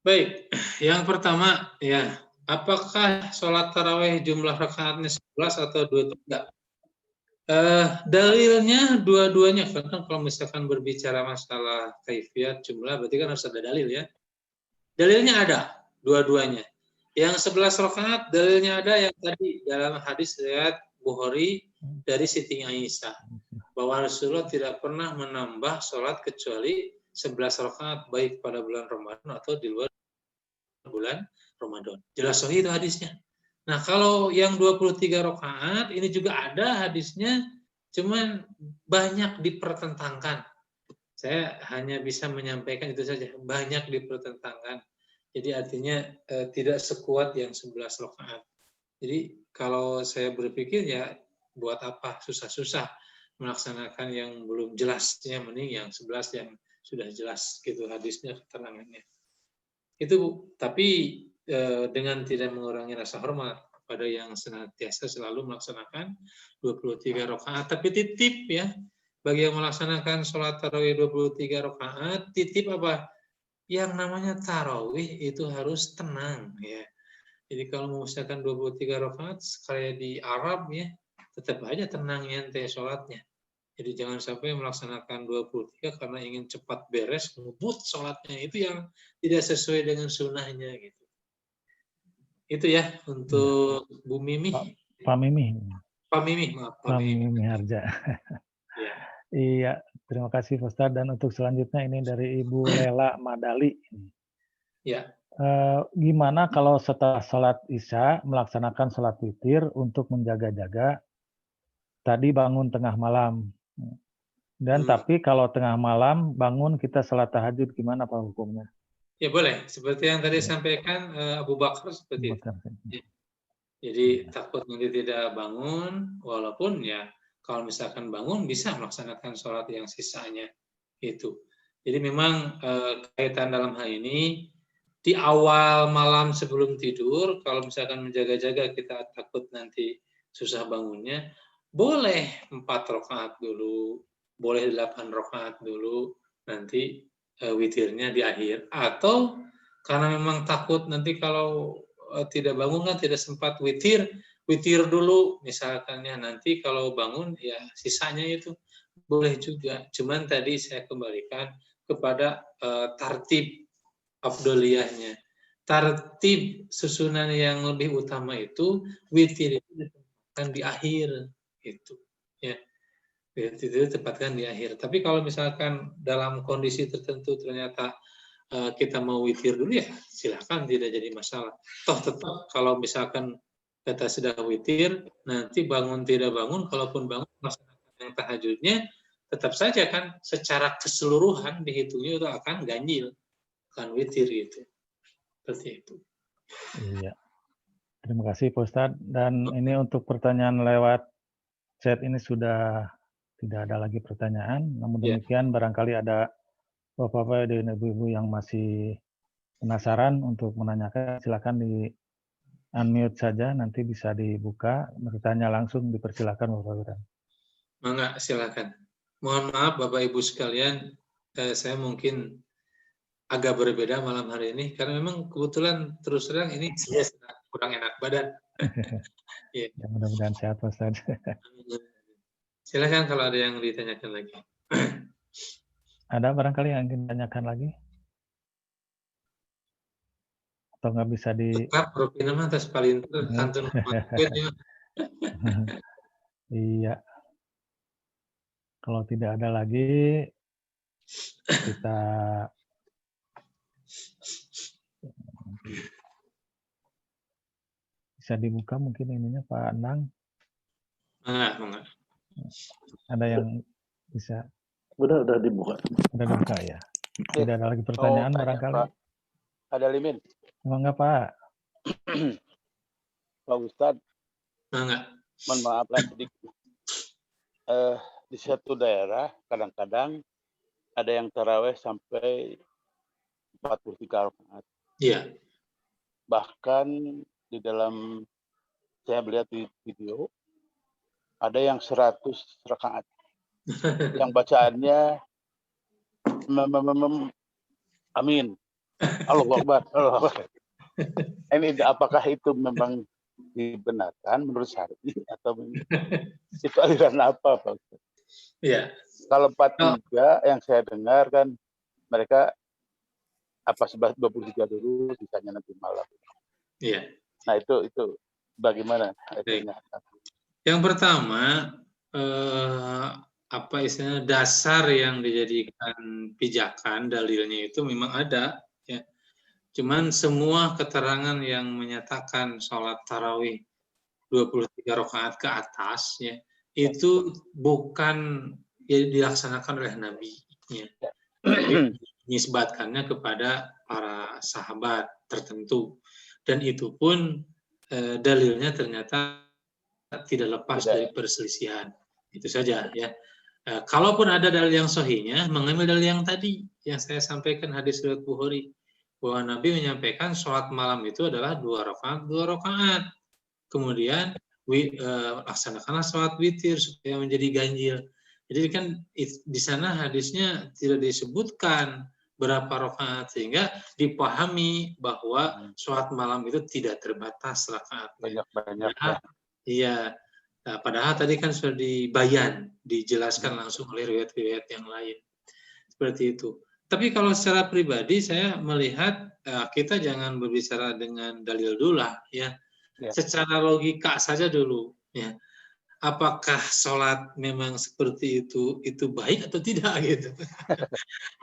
Baik, yang pertama ya, apakah sholat taraweh jumlah rakaatnya 11 atau 23? Dalilnya dua-duanya, karena kalau misalkan berbicara masalah kaifiat jumlah berarti kan harus ada dalil ya. Dalilnya ada dua-duanya. Yang 11 rakaat dalilnya ada yang tadi dalam hadis riwayat Bukhari dari Siti Aisyah bahwa Rasulullah tidak pernah menambah sholat kecuali 11 rakaat baik pada bulan Ramadan atau di luar bulan Ramadan. Jelas sahih itu hadisnya. Nah, kalau yang 23 rakaat ini juga ada hadisnya, cuman banyak dipertentangkan. Saya hanya bisa menyampaikan itu saja, banyak dipertentangkan. Jadi artinya tidak sekuat yang 11 rakaat. Jadi kalau saya berpikir ya buat apa susah-susah melaksanakan yang belum jelasnya, mending yang 11 yang sudah jelas gitu hadisnya, keterangannya. Itu tapi dengan tidak mengurangi rasa hormat pada yang senantiasa selalu melaksanakan 23 rakaat. Tapi titip ya, bagi yang melaksanakan sholat tarawih 23 rakaat, titip apa? Yang namanya tarawih itu harus tenang ya. Jadi kalau mengusahakan 23 rakaat kayak di Arab ya, tetap aja tenang ente sholatnya. Jadi jangan sampai melaksanakan 23 karena ingin cepat beres, ngebut sholatnya. Itu yang tidak sesuai dengan sunnahnya gitu. Itu ya untuk Bu Mimi.
Pak Mimi.
Pak Mimi, maaf.
Pak Mimi Harja.
Ya.
Iya, terima kasih Pak Ustadz. Dan untuk selanjutnya ini dari Ibu Lela Madali.
Ya.
Gimana kalau setelah sholat Isya melaksanakan sholat witir untuk menjaga-jaga tadi bangun tengah malam. Dan tapi kalau tengah malam bangun kita sholat tahajud, gimana Pak hukumnya?
Ya boleh, seperti yang tadi sampaikan Abu Bakar seperti itu. Ya. Jadi takut nanti tidak bangun, walaupun ya kalau misalkan bangun bisa melaksanakan sholat yang sisanya itu. Jadi memang kaitan dalam hal ini di awal malam sebelum tidur, kalau misalkan menjaga-jaga kita takut nanti susah bangunnya, boleh 4 rakaat dulu, boleh 8 rakaat dulu, nanti witirnya di akhir. Atau karena memang takut nanti kalau tidak bangun kan tidak sempat witir dulu misalkannya, nanti kalau bangun ya sisanya itu boleh juga. Cuman tadi saya kembalikan kepada tartib afdoliyahnya. Tartib susunan yang lebih utama itu witir itu ditempatkan di akhir itu ya. Witir itu ditempatkan di akhir. Tapi kalau misalkan dalam kondisi tertentu ternyata kita mau witir dulu ya silakan, tidak jadi masalah. Toh tetap kalau misalkan kita sudah witir, nanti bangun tidak bangun, kalaupun bangun melaksanakan yang tahajudnya, tetap saja kan secara keseluruhan dihitungnya itu akan ganjil, akan witir gitu. Seperti itu.
Iya. Terima kasih Pak Ustadz. Dan ini untuk pertanyaan lewat chat ini sudah tidak ada lagi pertanyaan. Namun demikian barangkali ada Bapak-Bapak dan Ibu-Ibu yang masih penasaran untuk menanyakan, silakan di unmute saja, nanti bisa dibuka, bertanya langsung, dipersilakan Bapak-Bapak.
Mangga, silakan. Mohon maaf Bapak Ibu sekalian, saya mungkin agak berbeda malam hari ini karena memang kebetulan terus terang ini saya kurang enak badan. Ya.
Ya, mudah-mudahan sehat Pak Ustadz.
Silakan kalau ada yang ditanyakan lagi.
Ada barangkali yang ingin ditanyakan lagi? Atau nggak bisa di...
Tetap Rupina mah atas palinter kantun ya.
Iya. Kalau tidak ada lagi, kita bisa dibuka mungkin ininya Pak Anang.
Enggak.
Ada yang bisa?
Udah dibuka.
Udah dibuka ya. Tidak ada lagi pertanyaan barangkali.
Pak. Ada Limin.
Emang enggak Pak?
Pak Ustadz.
Enggak.
Mohon maaf lah sedikit. Di satu daerah kadang-kadang ada yang taraweh sampai 43 rakaat.
Iya.
Bahkan di dalam saya melihat di video ada yang 100 rakaat. Yang bacaannya amin. Allahu Akbar. Ini apakah itu memang dibenarkan menurut syar'i atau itu aliran apa Pak?
Iya.
Kalau 43 yang saya dengar kan mereka 23 dulu, sisanya nanti malam.
Iya.
Nah itu bagaimana?
Yang pertama apa istilahnya dasar yang dijadikan pijakan dalilnya itu memang ada ya. Cuman semua keterangan yang menyatakan sholat tarawih 23 rakaat ke atas ya itu bukan dilaksanakan oleh Nabi ya. Dinisbatkannya kepada para sahabat tertentu dan itu pun dalilnya ternyata tidak lepas dari perselisihan. Itu saja ya. Kalaupun ada dalil yang sahihnya, mengambil dalil yang tadi yang saya sampaikan hadis riwayat Bukhari bahwa Nabi menyampaikan sholat malam itu adalah 2 rakaat. Kemudian laksanakanlah sholat witir supaya menjadi ganjil. Jadi kan di sana hadisnya tidak disebutkan berapa rakaat sehingga dipahami bahwa sholat malam itu tidak terbatas rakaat.
Banyak.
Iya. Nah, padahal tadi kan sudah dijelaskan langsung oleh riwayat-riwayat yang lain. Seperti itu. Tapi kalau secara pribadi saya melihat kita jangan berbicara dengan dalil dulu lah ya. Secara logika saja dulu ya. Apakah sholat memang seperti itu baik atau tidak gitu.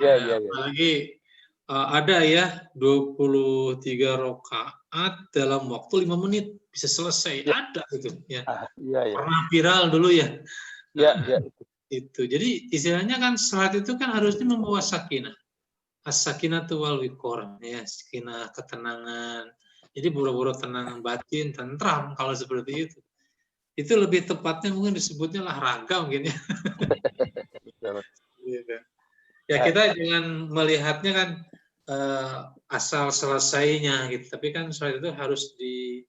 Ya.
Apalagi ada ya 23 rakaat dalam waktu 5 menit bisa selesai ada gitu ya.
Iya.
Pernah viral dulu ya.
Iya.
Itu. Jadi istilahnya kan salat itu kan harusnya membawa sakinah. As-sakinatu wal wiqor ya, sakinah ketenangan. Jadi buru-buru tenang batin, tentram kalau seperti itu. Itu lebih tepatnya mungkin disebutnya olahraga mungkin ya. Ya kita jangan melihatnya kan asal selesainya gitu. Tapi kan sholat itu harus di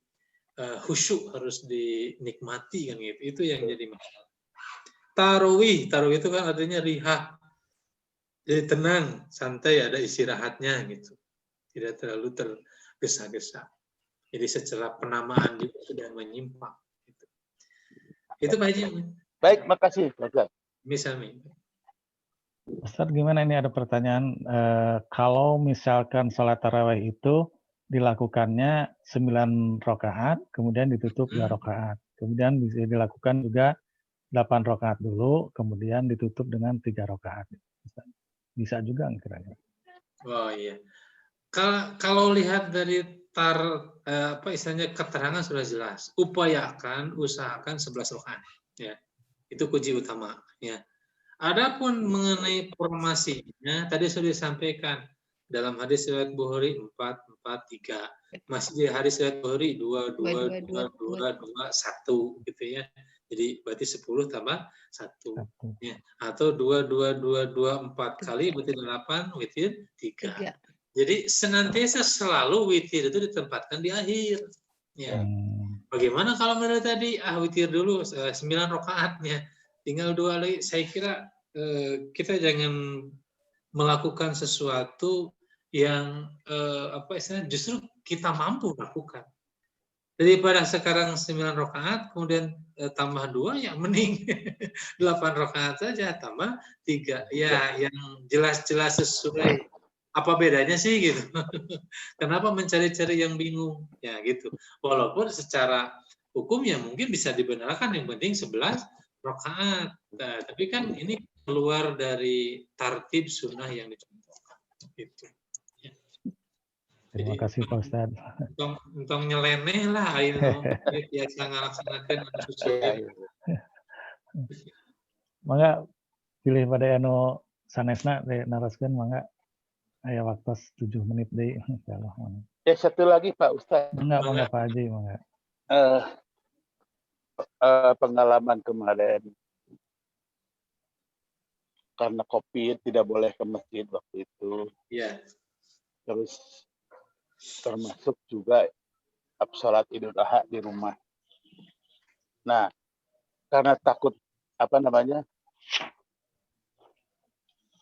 khusyuk, harus dinikmati kan gitu. Itu yang jadi masalah. Tarawih itu kan artinya riha. Jadi tenang, santai, ada istirahatnya gitu. Tidak terlalu tergesa-gesa. Jadi secara penamaan juga sudah menyimpang. Gitu. Itu Pak Haji.
Baik, makasih Pak.
Misalnya.
Ustaz, gimana ini ada pertanyaan, kalau misalkan sholat tarawih itu dilakukannya 9 rakaat, kemudian ditutup 2 rakaat, kemudian bisa dilakukan juga 8 rakaat dulu, kemudian ditutup dengan 3 rakaat. Bisa juga kira-kira?
Oh iya. Kalau lihat dari istilahnya keterangan sudah jelas. Usahakan 11 rakaat. Ya, itu kunci utama. Ya. Adapun mengenai formasinya, tadi sudah disampaikan dalam hadis riwayat Bukhari 4-4-3. Masih di hadis riwayat Bukhari 2-2-2-2-2-1 gitu ya. Jadi berarti 10 tambah 1. Ya. Atau 2-2-2-2-4 kali berarti 8, witir 3. Jadi senantiasa selalu witir itu ditempatkan di akhir. Ya. Bagaimana kalau menurut tadi witir dulu 9 rakaatnya. Tinggal 2 lagi, saya kira kita jangan melakukan sesuatu yang justru kita mampu lakukan. Daripada sekarang 9 rakaat, kemudian tambah 2, ya mending 8 rakaat saja, tambah 3. Ya, yang jelas-jelas sesuai. Apa bedanya sih gitu? Kenapa mencari-cari yang bingung? Ya gitu. Walaupun secara hukum ya mungkin bisa dibenarkan, yang penting 11 rakaat. Nah, tapi kan ini keluar dari tartib sunnah yang dicontohkan. Gitu. Ya.
Terima kasih Pak Ustadz.
Untung nyeleneh lah, biasa ngalaksanakan sesuai.
Mangga pilih pada anu sanesna naraskeun mangga aya waktu 7 menit deui insyaallah.
Ya, satu lagi Pak Ustadz.
Mangga Pak Haji, mangga.
Pengalaman kemarin karena COVID tidak boleh ke masjid waktu itu.
Ya.
Terus termasuk juga sholat Idul Adha di rumah. Nah, karena takut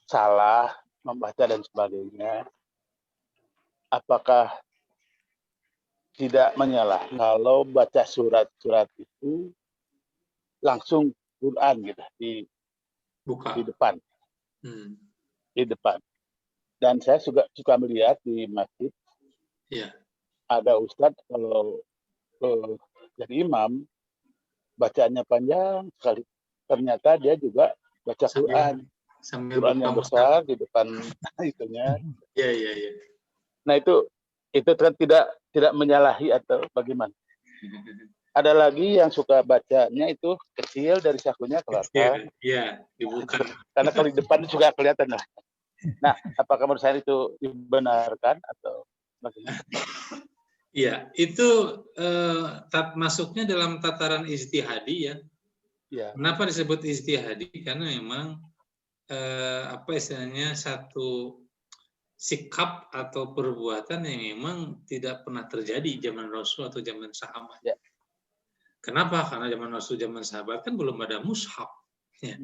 salah membaca dan sebagainya, apakah tidak menyalah kalau baca surat-surat itu langsung Quran gitu di depan. Di depan. Dan saya suka melihat di masjid, ada ustadz kalau jadi imam bacaannya panjang sekali. Ternyata dia juga baca Quran. Quran yang besar di depan itunya.
Iya.
Nah itu kan tidak menyalahi atau bagaimana? Ada lagi yang suka bacanya itu kecil dari sakunya kelihatan.
Iya, dibuka.
Karena kalau di depan juga kelihatan lah. Nah, apakah menurut saya itu dibenarkan atau bagaimana?
Iya, itu masuknya dalam tataran ijtihadi ya. Kenapa disebut ijtihadi? Karena memang istilahnya satu sikap atau perbuatan yang memang tidak pernah terjadi zaman Rasul atau zaman sahabat. Ya. Kenapa? Karena zaman Rasul, zaman sahabat kan belum ada mushaf. Ya.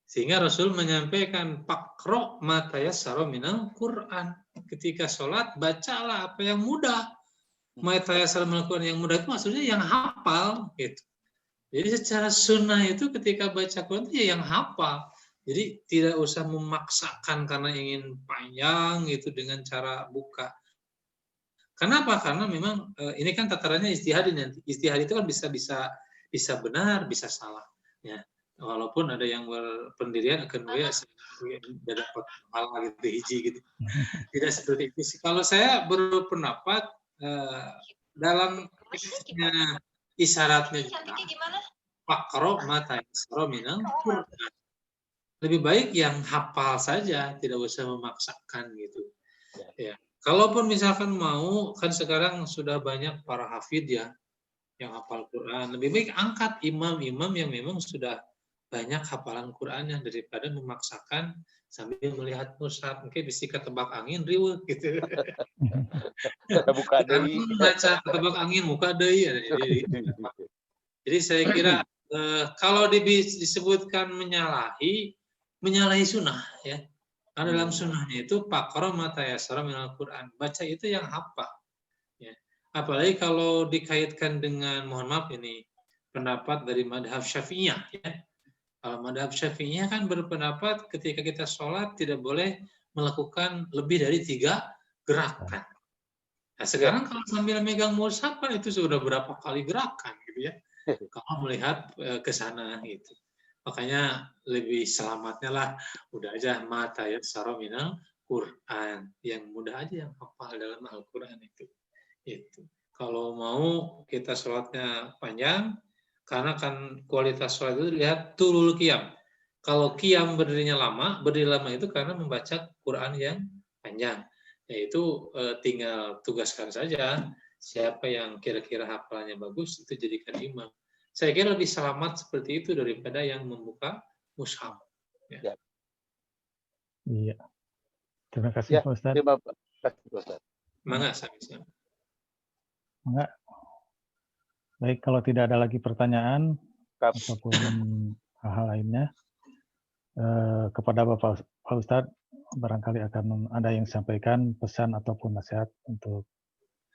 Sehingga Rasul menyampaikan pakro ma tayassara minal Quran. Ketika sholat, bacalah apa yang mudah. Ma tayassara minal Quran, yang mudah itu maksudnya yang hafal. Gitu. Jadi secara sunnah itu ketika baca Quran itu ya yang hafal. Jadi tidak usah memaksakan karena ingin panjang gitu dengan cara buka. Kenapa? Karena memang ini kan tatarannya ijtihad nanti. Ijtihad itu kan bisa benar, bisa salah. Ya. Walaupun ada yang berpendirian akan beda pahala gitu, hiji gitu. Tidak seperti itu. Kalau saya berpendapat dalam isyaratnya Faqra ma tayassara minal Qur'an. Lebih baik yang hafal saja, tidak usah memaksakan gitu. Ya. Kalaupun misalkan mau, kan sekarang sudah banyak para hafid ya yang hafal Quran. Lebih baik angkat imam-imam yang memang sudah banyak hafalan Qur'annya daripada memaksakan sambil melihat mushaf, mungkin bisa ketebak angin riweuh gitu.
Buka deui.
Baca ketebak angin muka deui. Jadi saya kira kalau disebutkan menyalahi sunnah ya. Karena dalam sunnahnya itu Faqra ma tayassara minal Qur'an. Baca itu yang hafal. Ya. Apalagi kalau dikaitkan dengan, mohon maaf ini, pendapat dari madhab Syafi'iyah. Ya. Kalau madhab Syafi'iyah kan berpendapat ketika kita sholat tidak boleh melakukan lebih dari 3 gerakan. Nah sekarang kalau sambil megang mushaf itu sudah berapa kali gerakan gitu ya. Kalau melihat ke sana gitu. Makanya lebih selamatnya lah udah aja mata ya sarominal Quran, yang mudah aja yang hafal dalam Al-Quran itu. Kalau mau kita sholatnya panjang, karena kan kualitas sholat itu dilihat tulul qiyam. Kalau qiyam berdiri lama itu karena membaca Quran yang panjang. Yaitu tinggal tugaskan saja siapa yang kira-kira hafalannya bagus itu jadikan imam. Saya kira lebih selamat seperti itu daripada yang membuka mushaf. Ya.
Iya. Terima kasih Pak Ustadz.
Terima kasih Pak Ustadz.
Mangga sami-sami.
Mangga. Baik, kalau tidak ada lagi pertanyaan ataupun hal-hal lainnya, kepada Bapak Ustadz barangkali akan ada yang sampaikan pesan ataupun nasihat untuk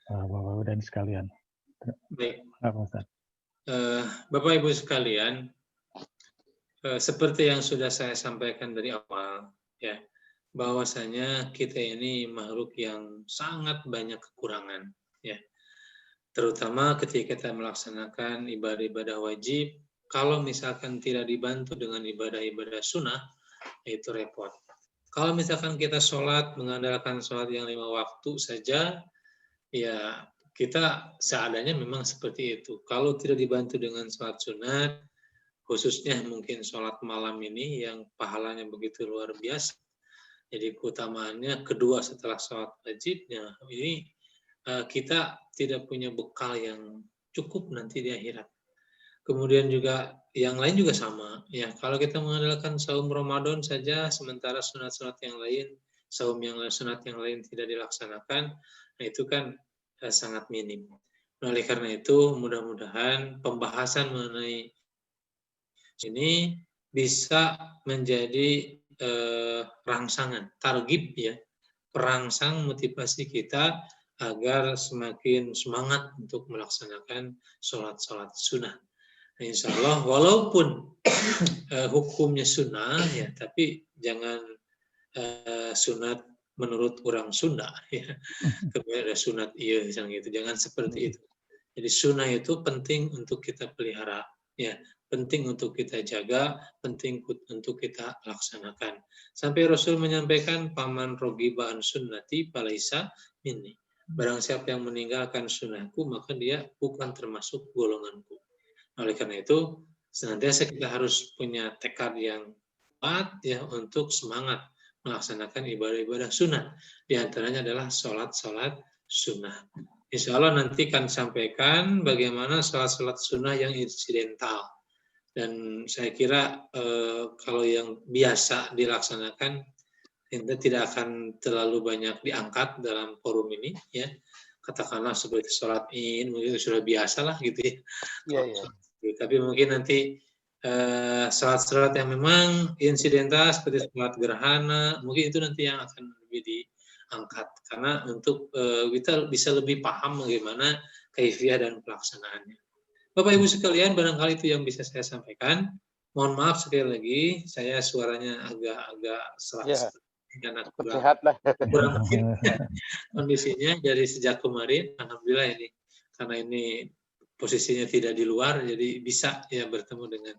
Bapak dan sekalian.
Baik.
Pak Ustadz.
Bapak Ibu sekalian, seperti yang sudah saya sampaikan dari awal, ya, bahwasanya kita ini makhluk yang sangat banyak kekurangan, ya. Terutama ketika kita melaksanakan ibadah-ibadah wajib, kalau misalkan tidak dibantu dengan ibadah-ibadah sunnah, itu repot. Kalau misalkan kita sholat, mengandalkan sholat yang 5 waktu saja, ya kita seadanya memang seperti itu. Kalau tidak dibantu dengan sholat sunat, khususnya mungkin sholat malam ini yang pahalanya begitu luar biasa. Jadi keutamaannya kedua setelah sholat wajibnya, ini kita tidak punya bekal yang cukup nanti di akhirat. Kemudian juga yang lain juga sama. Ya, kalau kita mengandalkan saum Ramadan saja, sementara sunat-sunat yang lain, saum yang lain, sunat yang lain tidak dilaksanakan, nah itu kan sangat minim. Nah, oleh karena itu, mudah-mudahan pembahasan mengenai ini bisa menjadi rangsangan, targib ya, perangsang motivasi kita agar semakin semangat untuk melaksanakan sholat-sholat sunnah. Nah, insya Allah, walaupun hukumnya sunnah ya, tapi jangan sunat menurut orang Sunda ya. Kemudian ada sunat iya gitu. Jangan seperti itu. Jadi sunnah itu penting untuk kita pelihara ya, penting untuk kita jaga, penting untuk kita laksanakan. Sampai Rasul menyampaikan paman rogiba an sunnati falaisa minni. Barang siapa yang meninggalkan sunnahku maka dia bukan termasuk golonganku. Oleh karena itu senantiasa kita harus punya tekad yang kuat ya untuk semangat melaksanakan ibadah-ibadah sunnah. Di antaranya adalah sholat-sholat sunnah. Insya Allah nanti akan sampaikan bagaimana sholat-sholat sunnah yang insidental. Dan saya kira kalau yang biasa dilaksanakan, kita tidak akan terlalu banyak diangkat dalam forum ini. Ya. Katakanlah seperti sholat Id, mungkin sudah biasa lah gitu ya.
Iya.
Tapi mungkin nanti sholat-sholat yang memang insidental seperti sholat gerhana, mungkin itu nanti yang akan lebih diangkat. Karena untuk kita bisa lebih paham bagaimana kaifiah dan pelaksanaannya. Bapak Ibu sekalian, barangkali itu yang bisa saya sampaikan. Mohon maaf sekali lagi, saya suaranya agak serak.
Ya.
Karena
Sehat lah.
kurang kondisinya dari sejak kemarin. Alhamdulillah ini, karena ini posisinya tidak di luar, jadi bisa ya bertemu dengan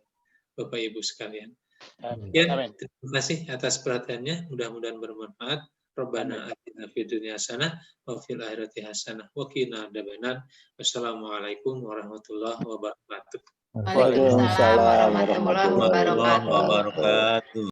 Bapak Ibu sekalian. Ya, terima kasih atas perhatiannya. Mudah-mudahan bermanfaat. Rabbana atina fid dunya hasanah wa fil akhirati hasanah wa qina adzabannar. Wassalamualaikum warahmatullahi wabarakatuh.
Waalaikumsalam warahmatullahi wabarakatuh.